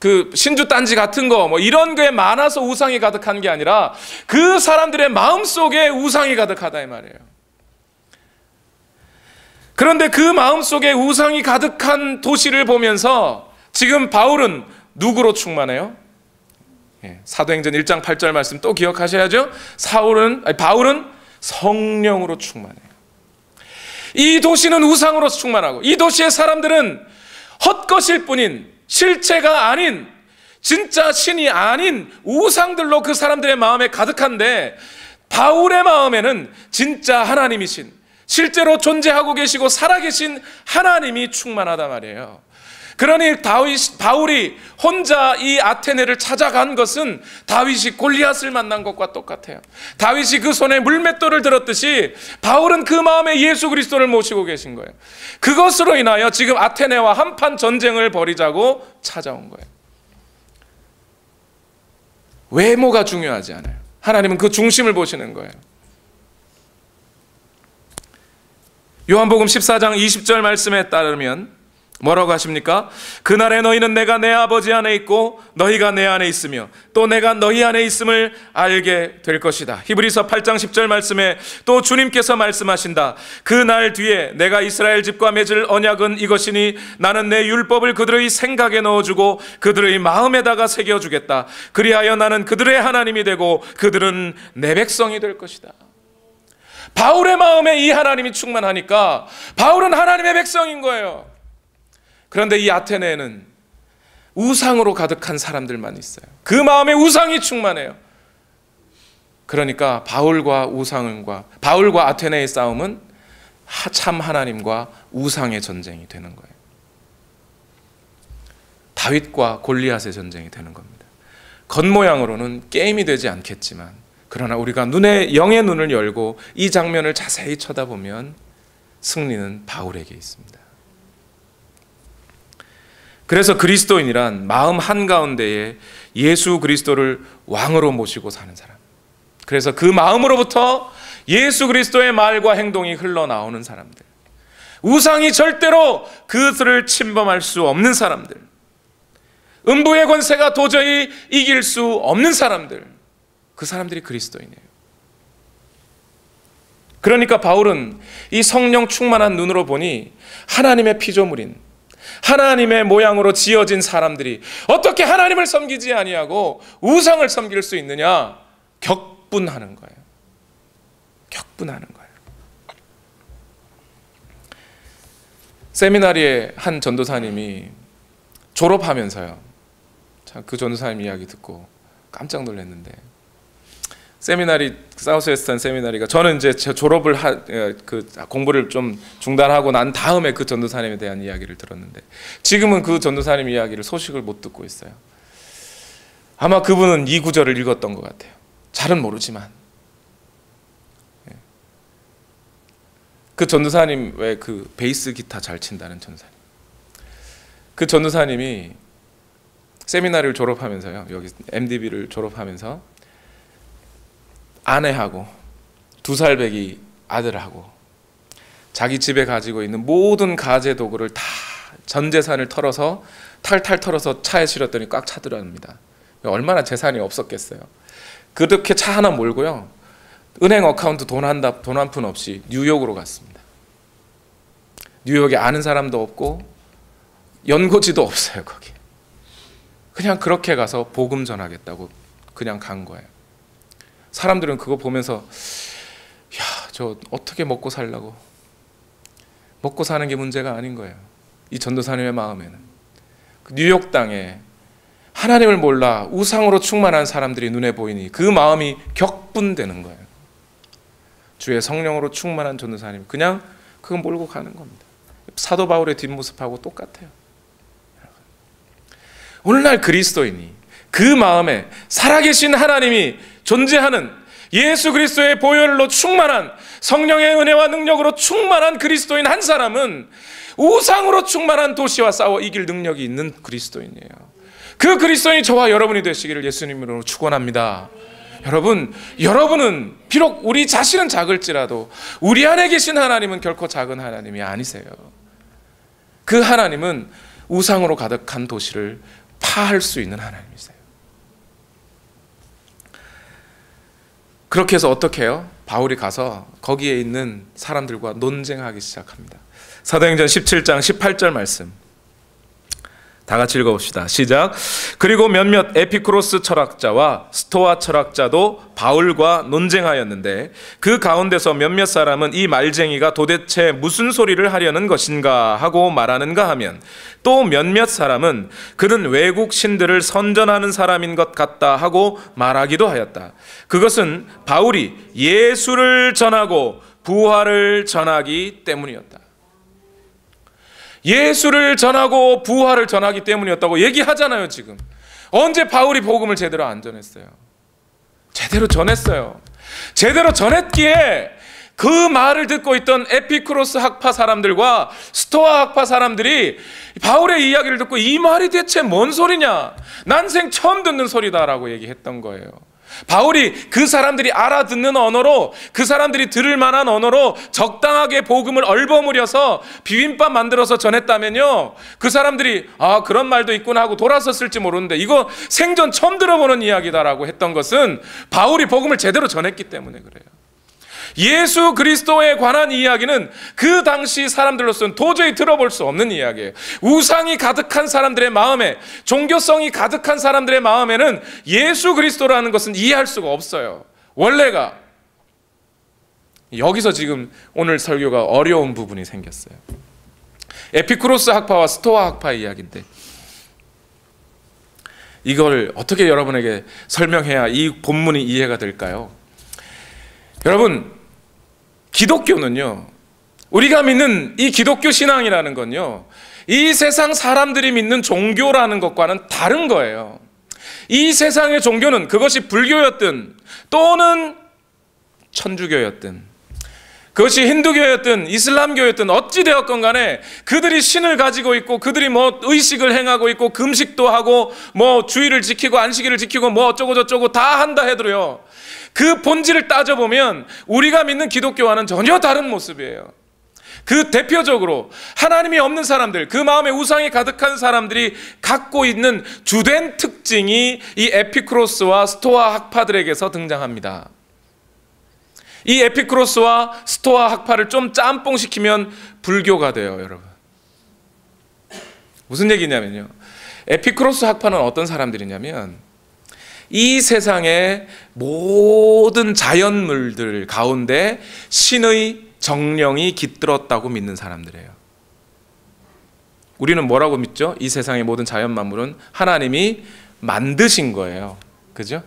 그 신주 딴지 같은 거 뭐 이런 게 많아서 우상이 가득한 게 아니라 그 사람들의 마음속에 우상이 가득하다 이 말이에요. 그런데 그 마음속에 우상이 가득한 도시를 보면서 지금 바울은 누구로 충만해요? 사도행전 1장 8절 말씀 또 기억하셔야죠. 바울은 성령으로 충만해요. 이 도시는 우상으로 충만하고, 이 도시의 사람들은 헛것일 뿐인, 실체가 아닌, 진짜 신이 아닌 우상들로 그 사람들의 마음에 가득한데, 바울의 마음에는 진짜 하나님이신, 실제로 존재하고 계시고 살아계신 하나님이 충만하단 말이에요. 그러니 바울이 혼자 이 아테네를 찾아간 것은 다윗이 골리앗을 만난 것과 똑같아요. 다윗이 그 손에 물맷돌을 들었듯이 바울은 그 마음에 예수 그리스도를 모시고 계신 거예요. 그것으로 인하여 지금 아테네와 한판 전쟁을 벌이자고 찾아온 거예요. 외모가 중요하지 않아요. 하나님은 그 중심을 보시는 거예요. 요한복음 14장 20절 말씀에 따르면 뭐라고 하십니까? 그날에 너희는 내가 내 아버지 안에 있고 너희가 내 안에 있으며 또 내가 너희 안에 있음을 알게 될 것이다. 히브리서 8장 10절 말씀에 또 주님께서 말씀하신다. 그날 뒤에 내가 이스라엘 집과 맺을 언약은 이것이니 나는 내 율법을 그들의 생각에 넣어주고 그들의 마음에다가 새겨주겠다. 그리하여 나는 그들의 하나님이 되고 그들은 내 백성이 될 것이다. 바울의 마음에 이 하나님이 충만하니까 바울은 하나님의 백성인 거예요. 그런데 이 아테네에는 우상으로 가득한 사람들만 있어요. 그 마음에 우상이 충만해요. 그러니까 바울과 아테네의 싸움은 참 하나님과 우상의 전쟁이 되는 거예요. 다윗과 골리앗의 전쟁이 되는 겁니다. 겉모양으로는 게임이 되지 않겠지만, 그러나 우리가 영의 눈을 열고 이 장면을 자세히 쳐다보면 승리는 바울에게 있습니다. 그래서 그리스도인이란 마음 한가운데에 예수 그리스도를 왕으로 모시고 사는 사람, 그래서 그 마음으로부터 예수 그리스도의 말과 행동이 흘러나오는 사람들, 우상이 절대로 그들을 침범할 수 없는 사람들, 음부의 권세가 도저히 이길 수 없는 사람들, 그 사람들이 그리스도인이에요. 그러니까 바울은 이 성령 충만한 눈으로 보니 하나님의 피조물인, 하나님의 모양으로 지어진 사람들이 어떻게 하나님을 섬기지 아니하고 우상을 섬길 수 있느냐 격분하는 거예요. 격분하는 거예요. 세미나리의 한 전도사님이 졸업하면서요, 그 전도사님 이야기 듣고 깜짝 놀랐는데, 세미나리, 사우스웨스턴 세미나리가, 저는 이제 졸업을 공부를 좀 중단하고 난 다음에 그 전도사님에 대한 이야기를 들었는데, 지금은 그 전도사님 이야기를 소식을 못 듣고 있어요. 아마 그분은 이 구절을 읽었던 것 같아요. 잘은 모르지만. 그 전도사님, 왜 그 베이스 기타 잘 친다는 전도사님, 그 전도사님이 세미나리를 졸업하면서요, 여기 MDB를 졸업하면서 아내하고 2살 배기 아들하고 자기 집에 가지고 있는 모든 가재 도구를 다 전 재산을 털어서 탈탈 털어서 차에 실었더니 꽉 차더랍니다. 얼마나 재산이 없었겠어요. 그렇게 차 하나 몰고요, 은행 어카운트 돈 한 푼 없이 뉴욕으로 갔습니다. 뉴욕에 아는 사람도 없고 연고지도 없어요. 거기 그냥 그렇게 가서 복음 전하겠다고 그냥 간 거예요. 사람들은 그거 보면서, 야, 저 어떻게 먹고 살라고. 먹고 사는 게 문제가 아닌 거예요. 이 전도사님의 마음에는 뉴욕 땅에 하나님을 몰라 우상으로 충만한 사람들이 눈에 보이니 그 마음이 격분되는 거예요. 주의 성령으로 충만한 전도사님, 그냥 그거 몰고 가는 겁니다. 사도 바울의 뒷모습하고 똑같아요. 오늘날 그리스도인이 그 마음에 살아계신 하나님이 존재하는, 예수 그리스도의 보혈로 충만한, 성령의 은혜와 능력으로 충만한 그리스도인 한 사람은 우상으로 충만한 도시와 싸워 이길 능력이 있는 그리스도인이에요. 그 그리스도인이 저와 여러분이 되시기를 예수님으로 축원합니다. 여러분은 비록 우리 자신은 작을지라도 우리 안에 계신 하나님은 결코 작은 하나님이 아니세요. 그 하나님은 우상으로 가득한 도시를 파할 수 있는 하나님이세요. 그렇게 해서 어떻게 해요? 바울이 가서 거기에 있는 사람들과 논쟁하기 시작합니다. 사도행전 17장 18절 말씀 다 같이 읽어봅시다. 시작. 그리고 몇몇 에피쿠로스 철학자와 스토아 철학자도 바울과 논쟁하였는데 그 가운데서 몇몇 사람은 이 말쟁이가 도대체 무슨 소리를 하려는 것인가 하고 말하는가 하면, 또 몇몇 사람은 그는 외국 신들을 선전하는 사람인 것 같다 하고 말하기도 하였다. 그것은 바울이 예수를 전하고 부활을 전하기 때문이었다. 예수를 전하고 부활을 전하기 때문이었다고 얘기하잖아요. 지금 언제 바울이 복음을 제대로 안 전했어요? 제대로 전했어요. 제대로 전했기에 그 말을 듣고 있던 에피쿠로스 학파 사람들과 스토아 학파 사람들이 바울의 이야기를 듣고 이 말이 대체 뭔 소리냐, 난생 처음 듣는 소리다라고 얘기했던 거예요. 바울이 그 사람들이 알아듣는 언어로, 그 사람들이 들을 만한 언어로 적당하게 복음을 얼버무려서 비빔밥 만들어서 전했다면요, 그 사람들이 아, 그런 말도 있구나 하고 돌아섰을지 모르는데, 이거 생전 처음 들어보는 이야기다라고 했던 것은 바울이 복음을 제대로 전했기 때문에 그래요. 예수 그리스도에 관한 이야기는 그 당시 사람들로서는 도저히 들어볼 수 없는 이야기예요. 우상이 가득한 사람들의 마음에, 종교성이 가득한 사람들의 마음에는 예수 그리스도라는 것은 이해할 수가 없어요. 원래가. 여기서 지금 오늘 설교가 어려운 부분이 생겼어요. 에피쿠로스 학파와 스토아 학파의 이야기인데, 이걸 어떻게 여러분에게 설명해야 이 본문이 이해가 될까요? 여러분, 기독교는요, 우리가 믿는 이 기독교 신앙이라는 건요, 이 세상 사람들이 믿는 종교라는 것과는 다른 거예요. 이 세상의 종교는 그것이 불교였든 또는 천주교였든 그것이 힌두교였든 이슬람교였든 어찌되었건 간에 그들이 신을 가지고 있고 그들이 뭐 의식을 행하고 있고 금식도 하고 뭐 주의를 지키고 안식일을 지키고 뭐 어쩌고 저쩌고 다 한다 해도요, 그 본질을 따져보면 우리가 믿는 기독교와는 전혀 다른 모습이에요. 그 대표적으로 하나님이 없는 사람들, 그 마음에 우상이 가득한 사람들이 갖고 있는 주된 특징이 이 에피쿠로스와 스토아 학파들에게서 등장합니다. 이 에피쿠로스와 스토아 학파를 좀 짬뽕시키면 불교가 돼요, 여러분. 무슨 얘기냐면요, 에피쿠로스 학파는 어떤 사람들이냐면 이 세상의 모든 자연물들 가운데 신의 정령이 깃들었다고 믿는 사람들이에요. 우리는 뭐라고 믿죠? 이 세상의 모든 자연 만물은 하나님이 만드신 거예요. 그죠?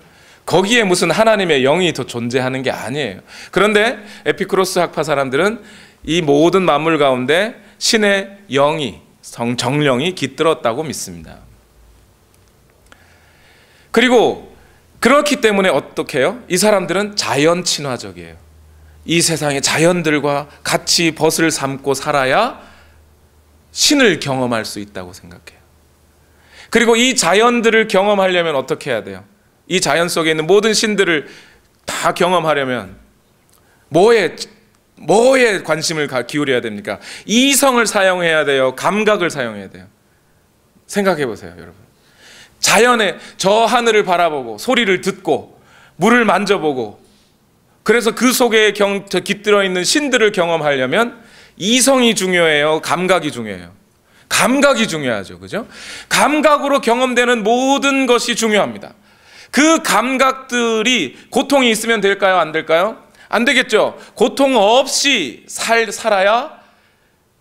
거기에 무슨 하나님의 영이 더 존재하는 게 아니에요. 그런데 에피쿠로스 학파 사람들은 이 모든 만물 가운데 신의 영이, 정령이 깃들었다고 믿습니다. 그리고 그렇기 때문에 어떻게 해요? 이 사람들은 자연 친화적이에요. 이 세상의 자연들과 같이 벗을 삼고 살아야 신을 경험할 수 있다고 생각해요. 그리고 이 자연들을 경험하려면 어떻게 해야 돼요? 이 자연 속에 있는 모든 신들을 다 경험하려면 뭐에 관심을 기울여야 됩니까? 이성을 사용해야 돼요? 감각을 사용해야 돼요? 생각해 보세요, 여러분. 자연의 저 하늘을 바라보고 소리를 듣고 물을 만져보고, 그래서 그 속에 깃들어 있는 신들을 경험하려면 이성이 중요해요? 감각이 중요해요? 감각이 중요하죠. 그죠? 감각으로 경험되는 모든 것이 중요합니다. 그 감각들이 고통이 있으면 될까요? 안 될까요? 안 되겠죠. 고통 없이 살아야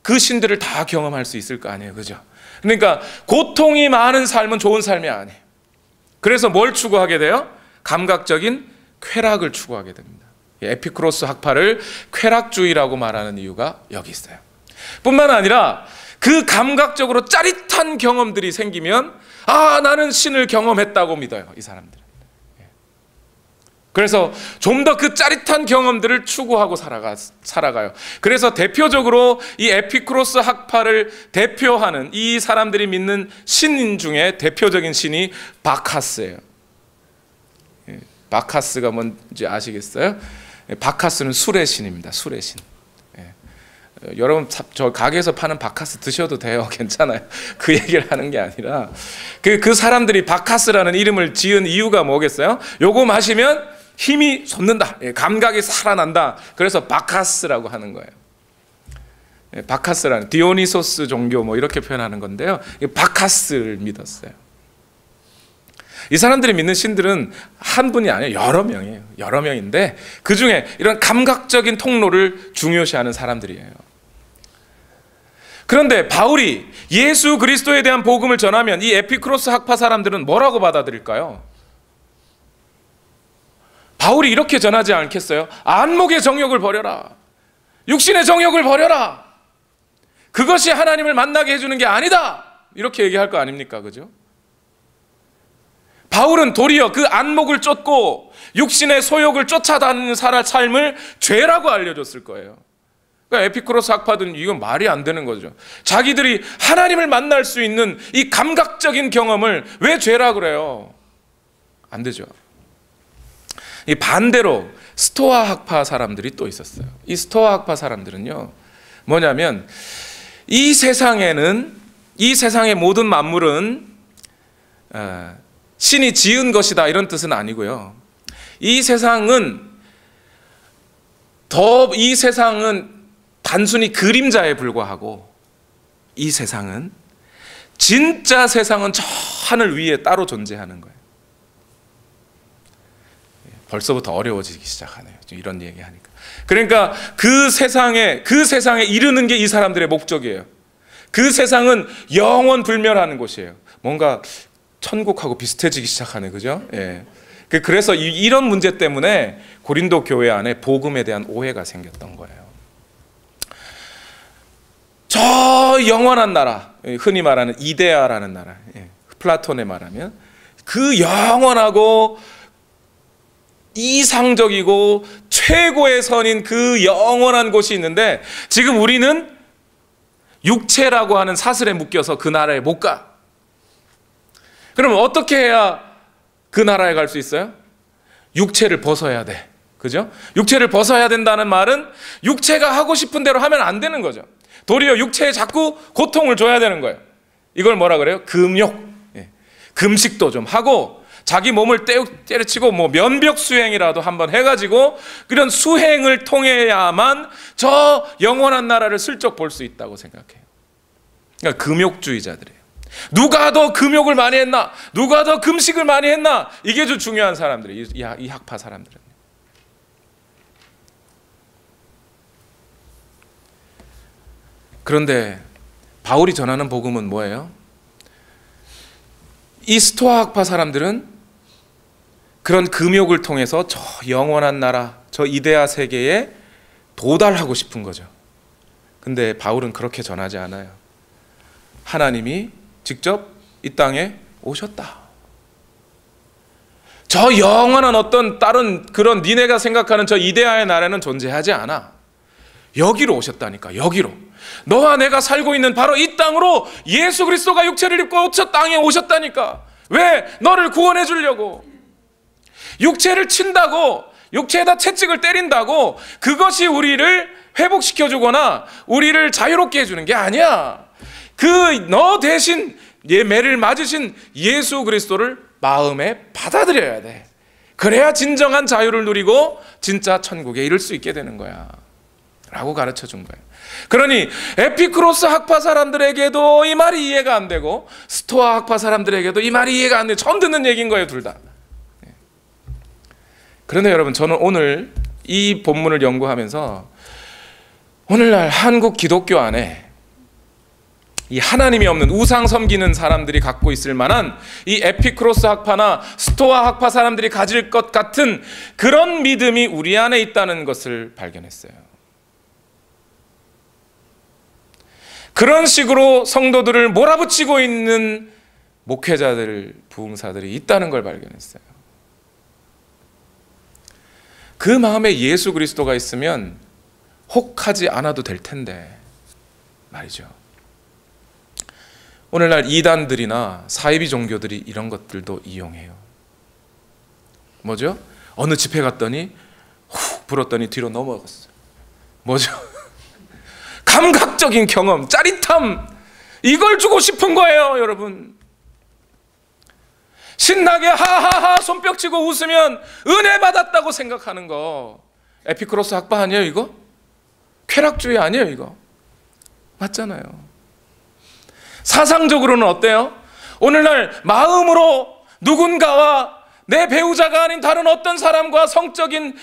그 신들을 다 경험할 수 있을 거 아니에요. 그죠? 그러니까 고통이 많은 삶은 좋은 삶이 아니에요. 그래서 뭘 추구하게 돼요? 감각적인 쾌락을 추구하게 됩니다. 에피쿠로스 학파를 쾌락주의라고 말하는 이유가 여기 있어요. 뿐만 아니라 그 감각적으로 짜릿한 경험들이 생기면 나는 신을 경험했다고 믿어요, 이 사람들은. 그래서 좀 더 그 짜릿한 경험들을 추구하고 살아가요. 그래서 대표적으로 이 에피쿠로스 학파를 대표하는 이 사람들이 믿는 신 중에 대표적인 신이 바카스예요. 바카스가 뭔지 아시겠어요? 바카스는 술의 신입니다. 술의 신. 여러분, 저 가게에서 파는 바카스 드셔도 돼요. 괜찮아요. 그 얘기를 하는 게 아니라 그 사람들이 바카스라는 이름을 지은 이유가 뭐겠어요? 요거 마시면 힘이 솟는다, 감각이 살아난다. 그래서 바카스라고 하는 거예요. 바카스라는 디오니소스 종교 뭐 이렇게 표현하는 건데요, 바카스를 믿었어요. 이 사람들이 믿는 신들은 한 분이 아니에요. 여러 명이에요. 여러 명인데 그 중에 이런 감각적인 통로를 중요시하는 사람들이에요. 그런데 바울이 예수 그리스도에 대한 복음을 전하면 이 에피쿠로스 학파 사람들은 뭐라고 받아들일까요? 바울이 이렇게 전하지 않겠어요? 안목의 정욕을 버려라. 육신의 정욕을 버려라. 그것이 하나님을 만나게 해주는 게 아니다. 이렇게 얘기할 거 아닙니까? 그죠? 바울은 도리어 그 안목을 쫓고 육신의 소욕을 쫓아다니는 삶을 죄라고 알려줬을 거예요. 그러니까 에피쿠로스 학파들은 이건 말이 안 되는 거죠. 자기들이 하나님을 만날 수 있는 이 감각적인 경험을 왜 죄라고 그래요? 안 되죠. 이 반대로 스토아 학파 사람들이 또 있었어요. 이 스토아 학파 사람들은요, 뭐냐면 이 세상의 모든 만물은 신이 지은 것이다, 이런 뜻은 아니고요. 이 세상은 단순히 그림자에 불과하고, 이 세상은 진짜 세상은 저 하늘 위에 따로 존재하는 거예요. 벌써부터 어려워지기 시작하네요, 이런 얘기하니까. 그러니까 그 세상에 이르는 게 이 사람들의 목적이에요. 그 세상은 영원 불멸하는 곳이에요. 뭔가 천국하고 비슷해지기 시작하네, 그죠? 예. 그래서 이런 문제 때문에 고린도 교회 안에 복음에 대한 오해가 생겼던 거예요. 저 영원한 나라, 흔히 말하는 이데아라는 나라, 플라톤에 말하면 그 영원하고 이상적이고 최고의 선인 그 영원한 곳이 있는데, 지금 우리는 육체라고 하는 사슬에 묶여서 그 나라에 못 가. 그러면 어떻게 해야 그 나라에 갈 수 있어요? 육체를 벗어야 돼. 그죠? 육체를 벗어야 된다는 말은 육체가 하고 싶은 대로 하면 안 되는 거죠. 도리어 육체에 자꾸 고통을 줘야 되는 거예요. 이걸 뭐라 그래요? 금욕. 예. 금식도 좀 하고 자기 몸을 때려치고 뭐 면벽 수행이라도 한번 해가지고 그런 수행을 통해야만 저 영원한 나라를 슬쩍 볼 수 있다고 생각해요. 그러니까 금욕주의자들이에요. 누가 더 금욕을 많이 했나? 누가 더 금식을 많이 했나? 이게 좀 중요한 사람들이에요. 이 학파 사람들은. 그런데 바울이 전하는 복음은 뭐예요? 이 스토아 학파 사람들은 그런 금욕을 통해서 저 영원한 나라, 저 이데아 세계에 도달하고 싶은 거죠. 근데 바울은 그렇게 전하지 않아요. 하나님이 직접 이 땅에 오셨다. 저 영원한 어떤 다른 그런 니네가 생각하는 저 이데아의 나라는 존재하지 않아. 여기로 오셨다니까. 여기로. 너와 내가 살고 있는 바로 이 땅으로 예수 그리스도가 육체를 입고 저 땅에 오셨다니까. 왜? 너를 구원해 주려고. 육체를 친다고, 육체에다 채찍을 때린다고 그것이 우리를 회복시켜 주거나 우리를 자유롭게 해주는 게 아니야. 너 대신 매를 맞으신 예수 그리스도를 마음에 받아들여야 돼. 그래야 진정한 자유를 누리고 진짜 천국에 이를 수 있게 되는 거야 라고 가르쳐 준 거예요. 그러니 에피쿠로스 학파 사람들에게도 이 말이 이해가 안 되고 스토아 학파 사람들에게도 이 말이 이해가 안 돼. 처음 듣는 얘기인 거예요, 둘 다. 그런데 여러분, 저는 오늘 이 본문을 연구하면서 오늘날 한국 기독교 안에 이 하나님이 없는 우상 섬기는 사람들이 갖고 있을 만한 이 에피쿠로스 학파나 스토아 학파 사람들이 가질 것 같은 그런 믿음이 우리 안에 있다는 것을 발견했어요. 그런 식으로 성도들을 몰아붙이고 있는 목회자들, 부흥사들이 있다는 걸 발견했어요. 그 마음에 예수 그리스도가 있으면 혹하지 않아도 될 텐데 말이죠. 오늘날 이단들이나 사이비 종교들이 이런 것들도 이용해요. 뭐죠? 어느 집회 갔더니 훅 불었더니 뒤로 넘어갔어요. 뭐죠? 감각적인 경험, 짜릿함, 이걸 주고 싶은 거예요, 여러분. 신나게 하하하 손뼉치고 웃으면 은혜 받았다고 생각하는 거 에피쿠로스 학파 아니에요, 이거? 쾌락주의 아니에요, 이거? 맞잖아요. 사상적으로는 어때요? 오늘날 마음으로 누군가와 내 배우자가 아닌 다른 어떤 사람과 성적인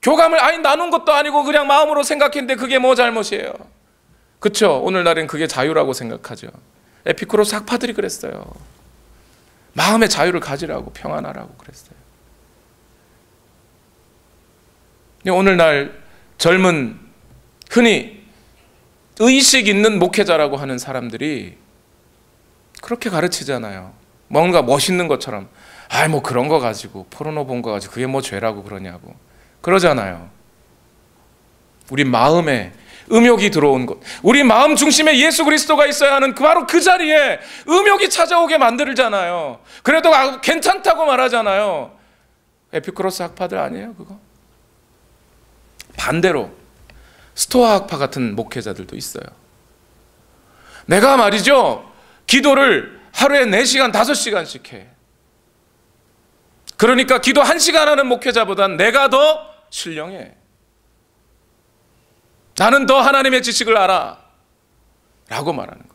교감을 나눈 것도 아니고 그냥 마음으로 생각했는데 그게 뭐 잘못이에요? 그렇죠? 오늘날엔 그게 자유라고 생각하죠. 에피쿠로스 학파들이 그랬어요. 마음의 자유를 가지라고, 평안하라고 그랬어요. 오늘날 젊은 흔히 의식 있는 목회자라고 하는 사람들이 그렇게 가르치잖아요. 뭔가 멋있는 것처럼 뭐 그런 거 가지고 포르노 본 거 가지고 그게 뭐 죄라고 그러냐고 그러잖아요. 우리 마음에 음욕이 들어온 곳, 우리 마음 중심에 예수 그리스도가 있어야 하는 바로 그 자리에 음욕이 찾아오게 만들잖아요. 그래도 괜찮다고 말하잖아요. 에피쿠로스 학파들 아니에요, 그거? 반대로 스토아 학파 같은 목회자들도 있어요. 내가 말이죠, 기도를 하루에 4시간, 5시간씩 해. 그러니까 기도 1시간 하는 목회자보단 내가 더 신령해. 나는 더 하나님의 지식을 알아 라고 말하는 거예요.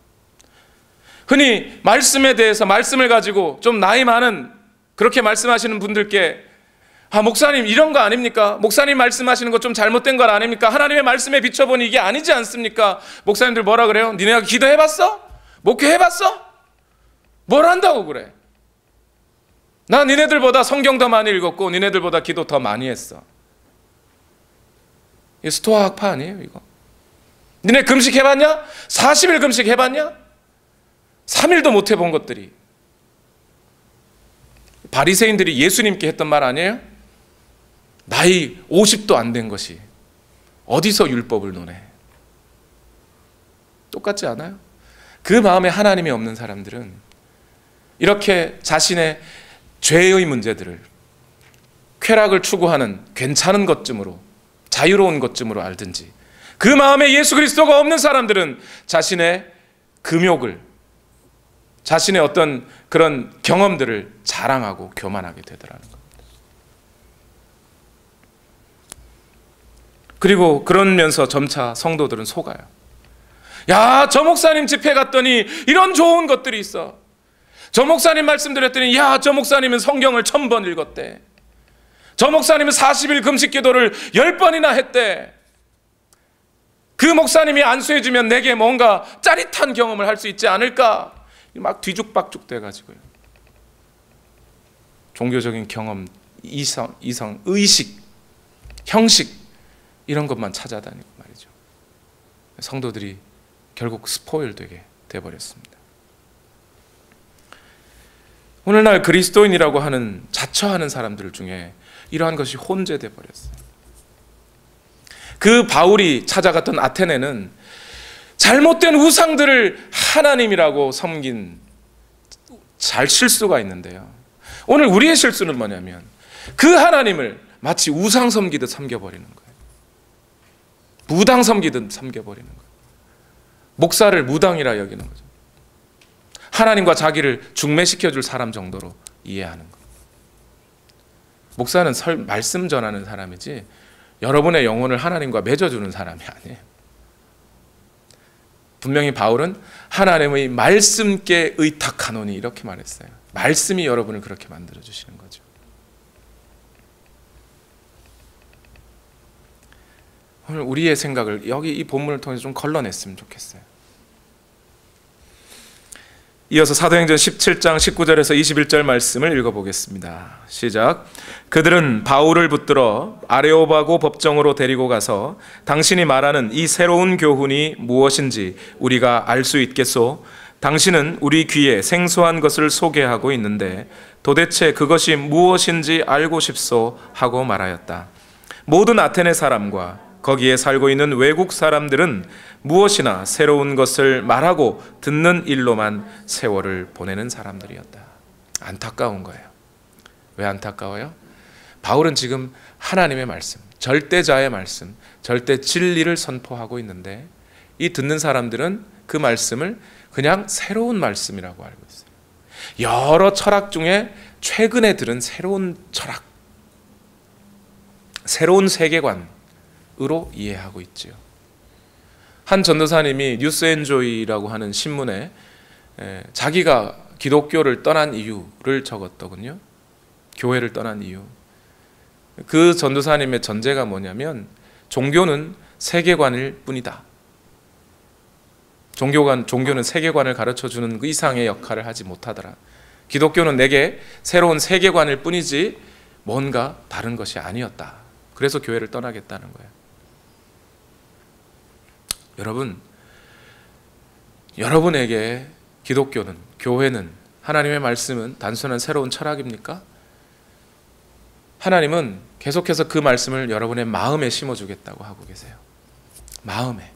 흔히 말씀에 대해서, 말씀을 가지고 좀 나이 많은 그렇게 말씀하시는 분들께 목사님 이런 거 아닙니까? 목사님 말씀하시는 거 좀 잘못된 거 아닙니까? 하나님의 말씀에 비춰보니 이게 아니지 않습니까? 목사님들 뭐라 그래요? 니네가 기도해봤어? 목회해봤어? 뭘 한다고 그래? 나 니네들보다 성경 더 많이 읽었고 니네들보다 기도 더 많이 했어. 이 스토아 학파 아니에요, 이거? 니네 금식 해봤냐? 40일 금식 해봤냐? 3일도 못 해본 것들이. 바리새인들이 예수님께 했던 말 아니에요? 나이 50도 안 된 것이 어디서 율법을 논해? 똑같지 않아요? 그 마음에 하나님이 없는 사람들은 이렇게 자신의 죄의 문제들을 쾌락을 추구하는 괜찮은 것쯤으로, 자유로운 것쯤으로 알든지, 그 마음에 예수 그리스도가 없는 사람들은 자신의 금욕을, 자신의 어떤 그런 경험들을 자랑하고 교만하게 되더라는 겁니다. 그리고 그러면서 점차 성도들은 속아요. 야, 저 목사님 집회 갔더니 이런 좋은 것들이 있어. 저 목사님 말씀 드렸더니 야, 저 목사님은 성경을 1000번 읽었대. 저 목사님은 40일 금식 기도를 10번이나 했대. 그 목사님이 안수해주면 내게 뭔가 짜릿한 경험을 할 수 있지 않을까? 막 뒤죽박죽 돼가지고요. 종교적인 경험, 이성, 의식, 형식, 이런 것만 찾아다니고 말이죠. 성도들이 결국 스포일 되게 돼버렸습니다. 오늘날 그리스도인이라고 하는 자처하는 사람들 중에 이러한 것이 혼재돼 버렸어요. 그 바울이 찾아갔던 아테네는 잘못된 우상들을 하나님이라고 섬긴 잘 실수가 있는데요. 오늘 우리의 실수는 뭐냐면 그 하나님을 마치 우상 섬기듯 섬겨버리는 거예요. 무당 섬기듯 섬겨버리는 거예요. 목사를 무당이라 여기는 거죠. 하나님과 자기를 중매시켜줄 사람 정도로 이해하는 거예요. 목사는 말씀 전하는 사람이지 여러분의 영혼을 하나님과 맺어주는 사람이 아니에요. 분명히 바울은 하나님의 말씀께 의탁하노니 이렇게 말했어요. 말씀이 여러분을 그렇게 만들어주시는 거죠. 오늘 우리의 생각을 여기 이 본문을 통해서 좀 걸러냈으면 좋겠어요. 이어서 사도행전 17장 19절에서 21절 말씀을 읽어보겠습니다. 시작. 그들은 바울을 붙들어 아레오바고 법정으로 데리고 가서 당신이 말하는 이 새로운 교훈이 무엇인지 우리가 알 수 있겠소? 당신은 우리 귀에 생소한 것을 소개하고 있는데 도대체 그것이 무엇인지 알고 싶소? 하고 말하였다. 모든 아테네 사람과 거기에 살고 있는 외국 사람들은 무엇이나 새로운 것을 말하고 듣는 일로만 세월을 보내는 사람들이었다. 안타까운 거예요. 왜 안타까워요? 바울은 지금 하나님의 말씀, 절대자의 말씀, 절대 진리를 선포하고 있는데 이 듣는 사람들은 그 말씀을 그냥 새로운 말씀이라고 알고 있어요. 여러 철학 중에 최근에 들은 새로운 철학, 새로운 세계관으로 이해하고 있지요. 한 전도사님이 뉴스엔조이라고 하는 신문에 자기가 기독교를 떠난 이유를 적었더군요. 교회를 떠난 이유. 그 전도사님의 전제가 뭐냐면 종교는 세계관일 뿐이다. 종교는 세계관을 가르쳐주는 그 이상의 역할을 하지 못하더라. 기독교는 내게 새로운 세계관일 뿐이지 뭔가 다른 것이 아니었다. 그래서 교회를 떠나겠다는 거예요. 여러분에게 기독교는, 교회는, 하나님의 말씀은 단순한 새로운 철학입니까? 하나님은 계속해서 그 말씀을 여러분의 마음에 심어주겠다고 하고 계세요. 마음에.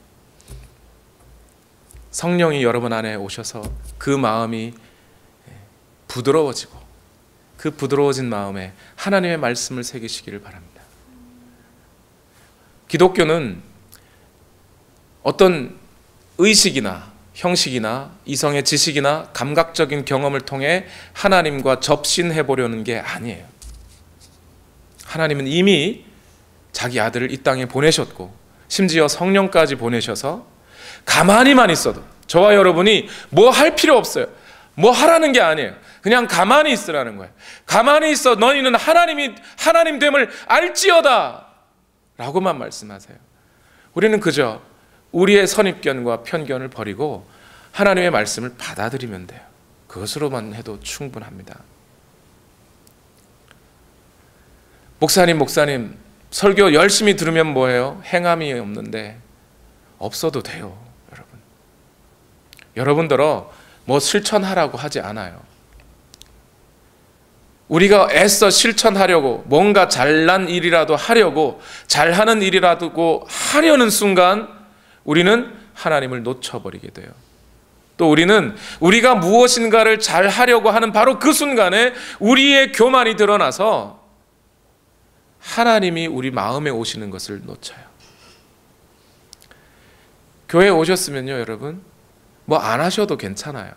성령이 여러분 안에 오셔서 그 마음이 부드러워지고 그 부드러워진 마음에 하나님의 말씀을 새기시기를 바랍니다. 기독교는 어떤 의식이나 형식이나 이성의 지식이나 감각적인 경험을 통해 하나님과 접신해 보려는 게 아니에요. 하나님은 이미 자기 아들을 이 땅에 보내셨고 심지어 성령까지 보내셔서 가만히만 있어도 저와 여러분이 뭐 할 필요 없어요. 뭐 하라는 게 아니에요. 그냥 가만히 있으라는 거예요. 가만히 있어 너희는 하나님 됨을 알지어다 라고만 말씀하세요. 우리는 그저 우리의 선입견과 편견을 버리고 하나님의 말씀을 받아들이면 돼요. 그것으로만 해도 충분합니다. 목사님 설교 열심히 들으면 뭐예요? 행함이 없는데 없어도 돼요. 여러분들어 뭐 실천하라고 하지 않아요. 우리가 애써 실천하려고 뭔가 잘난 일이라도 하려고 잘하는 일이라도 하려는 순간 우리는 하나님을 놓쳐버리게 돼요. 또 우리는 우리가 무엇인가를 잘하려고 하는 바로 그 순간에 우리의 교만이 드러나서 하나님이 우리 마음에 오시는 것을 놓쳐요. 교회에 오셨으면요, 여러분, 뭐 안 하셔도 괜찮아요.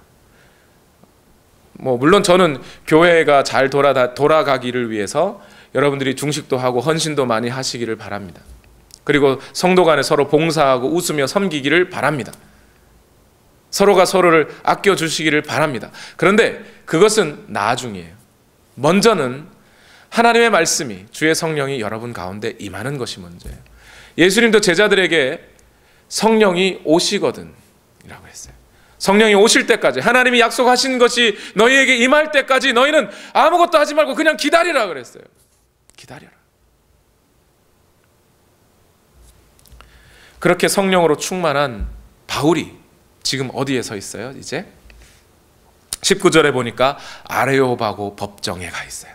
뭐 물론 저는 교회가 잘 돌아가기를 위해서 여러분들이 중식도 하고 헌신도 많이 하시기를 바랍니다. 그리고 성도 간에 서로 봉사하고 웃으며 섬기기를 바랍니다. 서로가 서로를 아껴주시기를 바랍니다. 그런데 그것은 나중이에요. 먼저는 하나님의 말씀이, 주의 성령이 여러분 가운데 임하는 것이 먼저예요. 예수님도 제자들에게 성령이 오시거든 이라고 했어요. 성령이 오실 때까지, 하나님이 약속하신 것이 너희에게 임할 때까지 너희는 아무것도 하지 말고 그냥 기다리라 그랬어요. 기다려라. 그렇게 성령으로 충만한 바울이 지금 어디에 서 있어요? 이제 19절에 보니까 아레오바고 법정에 가 있어요.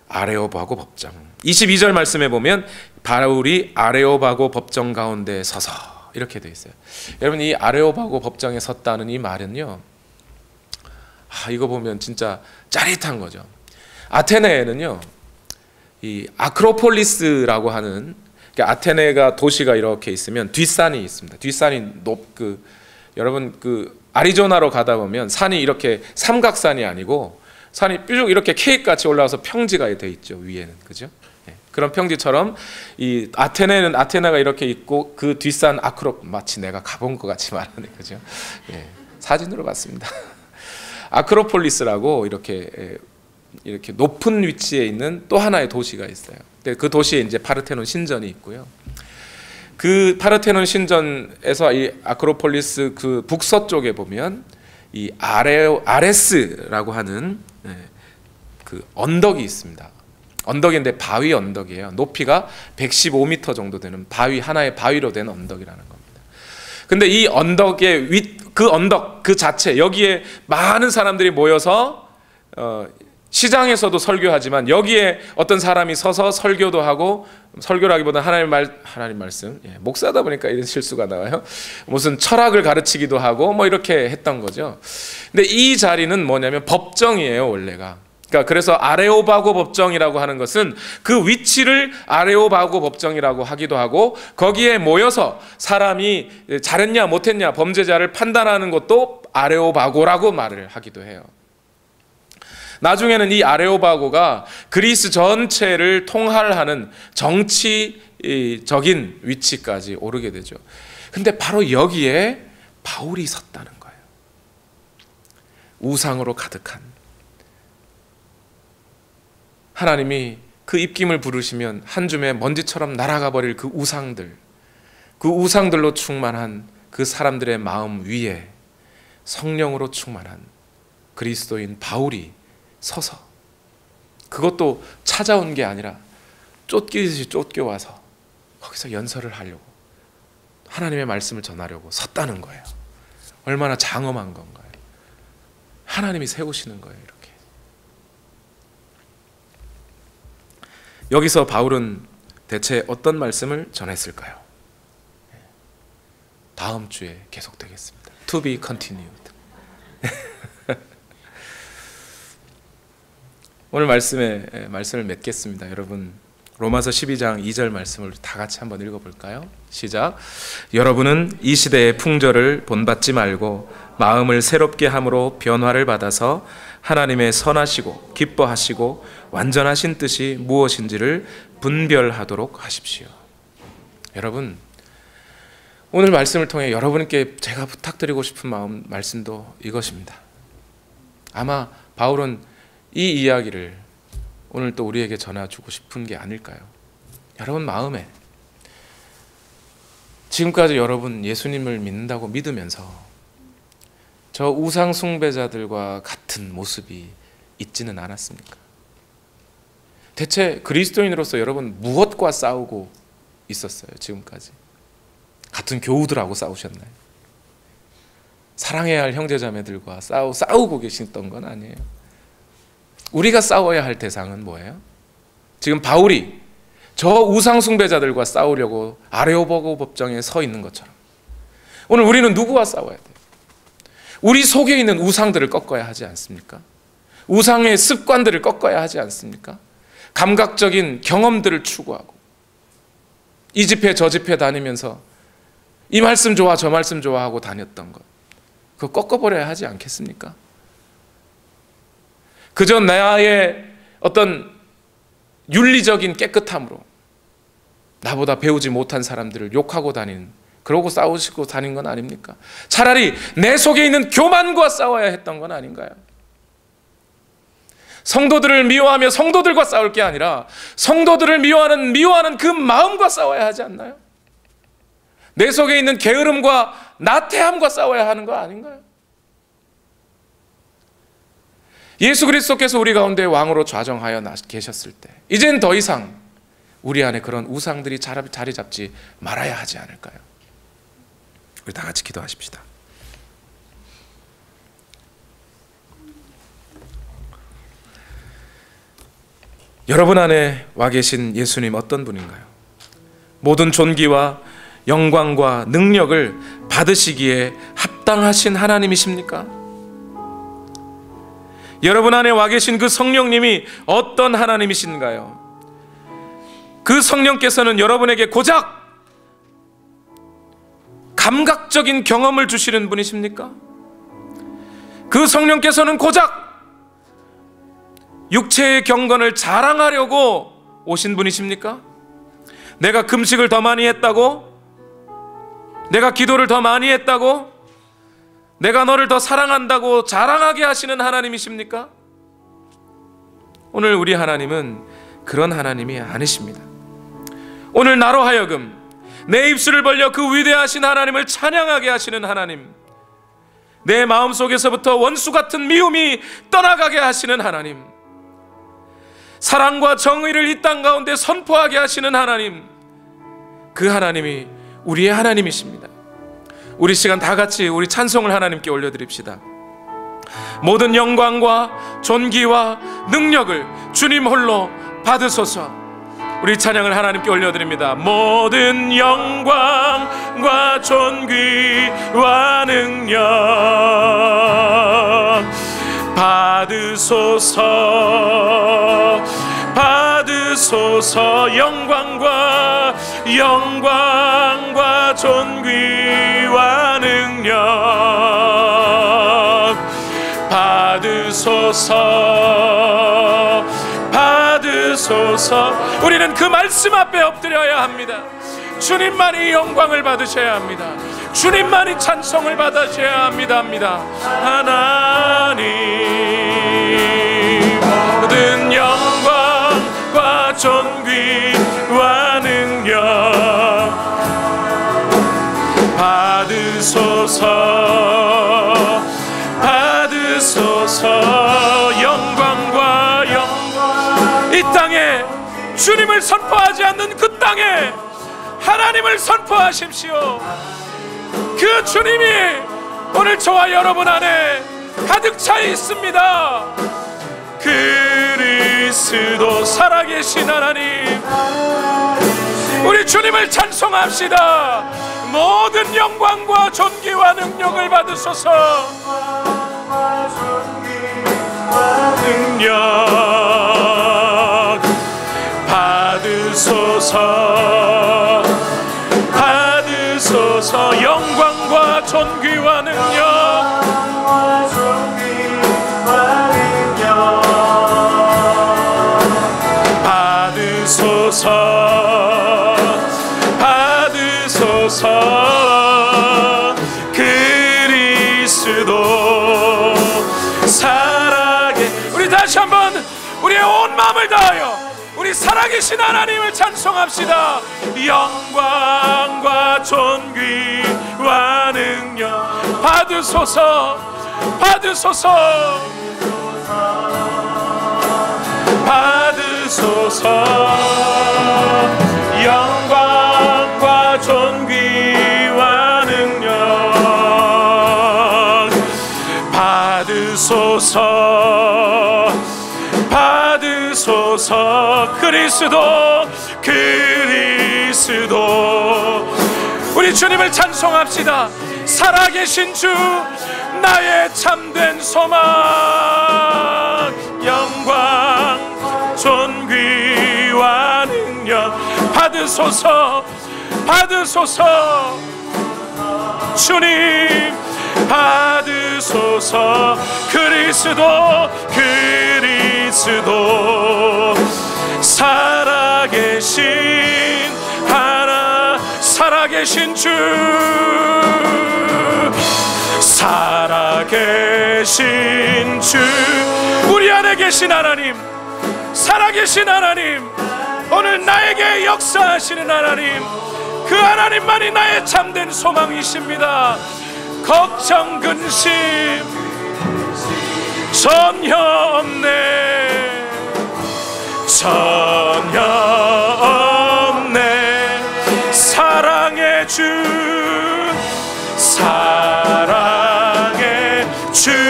아레오바고 법정. 22절 말씀에 보면 바울이 아레오바고 법정 가운데 서서 이렇게 돼 있어요. 여러분, 이 아레오바고 법정에 섰다는 이 말은요, 이거 보면 진짜 짜릿한 거죠. 아테네에는요, 이 아크로폴리스라고 하는, 그러니까 아테네가 도시가 이렇게 있으면 뒷산이 있습니다. 뒷산이 여러분 아리조나로 가다 보면 산이 이렇게 삼각산이 아니고 산이 뾰족 이렇게 케이크같이 올라와서 평지가 돼 있죠, 위에는. 그죠? 그런 평지처럼 이 아테네는 아테네가 이렇게 있고 그 뒷산 마치 내가 가본 것 같이 말하네, 그죠? 사진으로 봤습니다. 아크로폴리스라고 이렇게 높은 위치에 있는 또 하나의 도시가 있어요. 그 도시에 이제 파르테논 신전이 있고요. 그 파르테논 신전에서 이 아크로폴리스 그 북서쪽에 보면 이 아레스라고 하는 그 언덕이 있습니다. 언덕인데 바위 언덕이에요. 높이가 115m 정도 되는 하나의 바위로 된 언덕이라는 겁니다. 근데 이 언덕의 그 자체, 여기에 많은 사람들이 모여서 시장에서도 설교하지만 여기에 어떤 사람이 서서 설교도 하고, 설교라기보다 하나님 말씀, 목사다 보니까 이런 실수가 나와요. 무슨 철학을 가르치기도 하고 뭐 이렇게 했던 거죠. 근데 이 자리는 뭐냐면 법정이에요, 원래가. 그러니까 그래서 아레오바고 법정이라고 하는 것은 그 위치를 아레오바고 법정이라고 하기도 하고, 거기에 모여서 사람이 잘했냐 못했냐 범죄자를 판단하는 것도 아레오바고라고 말을 하기도 해요. 나중에는 이 아레오바고가 그리스 전체를 통할하는 정치적인 위치까지 오르게 되죠. 근데 바로 여기에 바울이 섰다는 거예요. 우상으로 가득한, 하나님이 그 입김을 부르시면 한 줌의 먼지처럼 날아가 버릴 그 우상들로 충만한 그 사람들의 마음 위에 성령으로 충만한 그리스도인 바울이 서서, 그것도 찾아온 게 아니라 쫓기듯이 쫓겨와서 거기서 연설을 하려고, 하나님의 말씀을 전하려고 섰다는 거예요. 얼마나 장엄한 건가요? 하나님이 세우시는 거예요, 이렇게. 여기서 바울은 대체 어떤 말씀을 전했을까요? 다음 주에 계속되겠습니다. To be continued. 오늘 말씀을 맺겠습니다. 여러분, 로마서 12장 2절 말씀을 다 같이 한번 읽어볼까요? 시작. 여러분은 이 시대의 풍조를 본받지 말고 마음을 새롭게 함으로 변화를 받아서 하나님의 선하시고 기뻐하시고 완전하신 뜻이 무엇인지를 분별하도록 하십시오. 여러분, 오늘 말씀을 통해 여러분께 제가 부탁드리고 싶은 말씀도 이것입니다. 아마 바울은 이 이야기를 오늘 또 우리에게 전해주고 싶은 게 아닐까요? 여러분 마음에, 지금까지 여러분 예수님을 믿는다고 믿으면서 저 우상 숭배자들과 같은 모습이 있지는 않았습니까? 대체 그리스도인으로서 여러분 무엇과 싸우고 있었어요? 지금까지 같은 교우들하고 싸우셨나요? 사랑해야 할 형제자매들과 싸우고 계셨던 건 아니에요. 우리가 싸워야 할 대상은 뭐예요? 지금 바울이 저 우상 숭배자들과 싸우려고 아레오바고 법정에 서 있는 것처럼 오늘 우리는 누구와 싸워야 돼요? 우리 속에 있는 우상들을 꺾어야 하지 않습니까? 우상의 습관들을 꺾어야 하지 않습니까? 감각적인 경험들을 추구하고 이 집회 저 집회 다니면서 이 말씀 좋아 저 말씀 좋아 하고 다녔던 것, 그거 꺾어버려야 하지 않겠습니까? 그저 나의 어떤 윤리적인 깨끗함으로 나보다 배우지 못한 사람들을 욕하고 다니는, 그러고 싸우시고 다닌 건 아닙니까? 차라리 내 속에 있는 교만과 싸워야 했던 건 아닌가요? 성도들을 미워하며 성도들과 싸울 게 아니라 성도들을 미워하는 그 마음과 싸워야 하지 않나요? 내 속에 있는 게으름과 나태함과 싸워야 하는 거 아닌가요? 예수 그리스도께서 우리 가운데 왕으로 좌정하여 계셨을 때 이젠 더 이상 우리 안에 그런 우상들이 자리 잡지 말아야 하지 않을까요? 우리 다 같이 기도하십시다. 여러분 안에 와 계신 예수님 어떤 분인가요? 모든 존귀와 영광과 능력을 받으시기에 합당하신 하나님이십니까? 여러분 안에 와 계신 그 성령님이 어떤 하나님이신가요? 그 성령께서는 여러분에게 고작 감각적인 경험을 주시는 분이십니까? 그 성령께서는 고작 육체의 경건을 자랑하려고 오신 분이십니까? 내가 금식을 더 많이 했다고? 내가 기도를 더 많이 했다고? 내가 너를 더 사랑한다고 자랑하게 하시는 하나님이십니까? 오늘 우리 하나님은 그런 하나님이 아니십니다. 오늘 나로 하여금 내 입술을 벌려 그 위대하신 하나님을 찬양하게 하시는 하나님, 내 마음속에서부터 원수 같은 미움이 떠나가게 하시는 하나님, 사랑과 정의를 이 땅 가운데 선포하게 하시는 하나님, 그 하나님이 우리의 하나님이십니다. 우리 시간 다 같이 우리 찬송을 하나님께 올려드립시다. 모든 영광과 존귀와 능력을 주님 홀로 받으소서. 우리 찬양을 하나님께 올려드립니다. 모든 영광과 존귀와 능력 받으소서, 받으소서. 영광과 존귀와 능력 받으소서, 받으소서. 우리는 그 말씀 앞에 엎드려야 합니다. 주님만이 영광을 받으셔야 합니다. 주님만이 찬송을 받으셔야 합니다. 하나님, 모든 영광과 존귀와 능력 받으소서, 받으소서. 영광과 이 땅에 주님을 선포하지 않는 그 땅에 하나님을 선포하십시오. 그 주님이 오늘 저와 여러분 안에 가득 차 있습니다. 그리스도 살아계신 하나님, 우리 주님을 찬송합시다. 모든 영광과 존귀와 능력을 받으소서. 능력 받으소서, 받으소서. 영광과 존귀와 능력 받으소서, 받으소서. 그리스도 살아계, 우리 다시 한번 우리의 온 마음을 다하여 우리 살아계신 하나님을 찬송합시다. 영광과 존귀와 능력 받으소서, 받으소서, 받으소서. 영광과 존귀와 능력 받으소서, 받으소서. 그리스도 우리 주님을 찬송합시다. 살아계신 주, 나의 참된 소망. 영광 존귀 받으소서, 받으소서. 주님 받으소서. 그리스도, 그리스도 살아계신 하나, 살아계신 주, 살아계신 주, 우리 안에 계신 하나님, 살아계신 하나님, 오늘 나에게 역사하시는 하나님, 그 하나님만이 나의 참된 소망이십니다. 걱정 근심 전혀 없네, 전혀 없네. 사랑의 주, 사랑의 주네.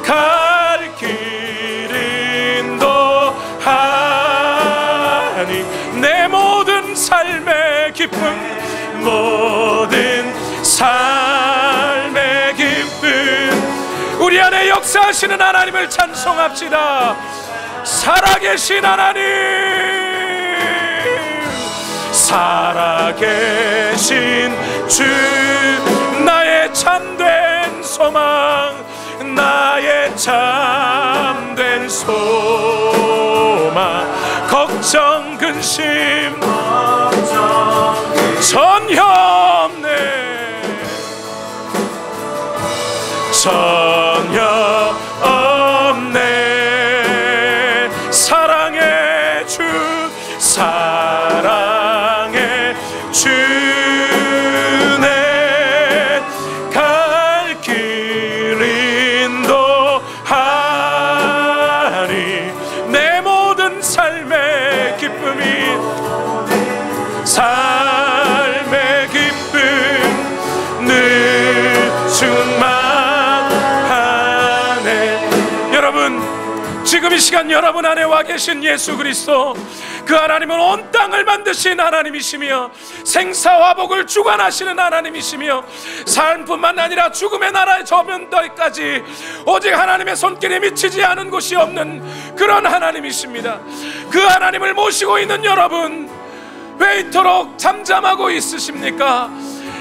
갈 길 인도하니 내 모든 삶의 기쁨, 모든 삶의 기쁨, 우리 안에 역사하시는 하나님을 찬송합시다. 살아계신 하나님, 살아계신 주, 나의 참된 소망, 나의 참된 소망. 걱정 근심 전혀 없네, 전혀 없네. 사랑의 주, 사랑의 주네. 갈 길 인도하니 내 모든 삶의 기쁨이, 삶의 기쁨 늘 충만하네. 여러분, 지금 이 시간 여러분 안에 와 계신 예수 그리스도, 그 하나님은 온 땅을 만드신 하나님이시며 생사화복을 주관하시는 하나님이시며 삶뿐만 아니라 죽음의 나라의 저면도까지 오직 하나님의 손길이 미치지 않은 곳이 없는 그런 하나님이십니다. 그 하나님을 모시고 있는 여러분, 왜 이토록 잠잠하고 있으십니까?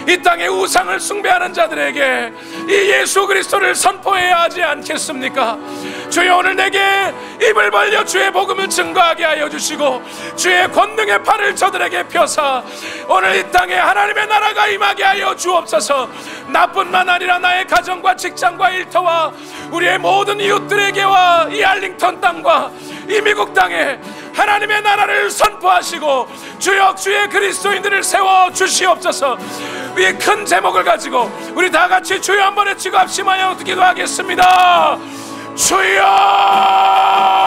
이 땅의 우상을 숭배하는 자들에게 이 예수 그리스도를 선포해야 하지 않겠습니까? 주여, 오늘 내게 입을 벌려 주의 복음을 증거하게 하여 주시고 주의 권능의 팔을 저들에게 펴사 오늘 이 땅에 하나님의 나라가 임하게 하여 주옵소서. 나뿐만 아니라 나의 가정과 직장과 일터와 우리의 모든 이웃들에게와 이 알링턴 땅과 이 미국 땅에 하나님의 나라를 선포하시고 주여, 주의 그리스도인들을 세워 주시옵소서. 이 큰 제목을 가지고 우리 다 같이 주여 한번 외치고 합심하여 기도하겠습니다. 주여!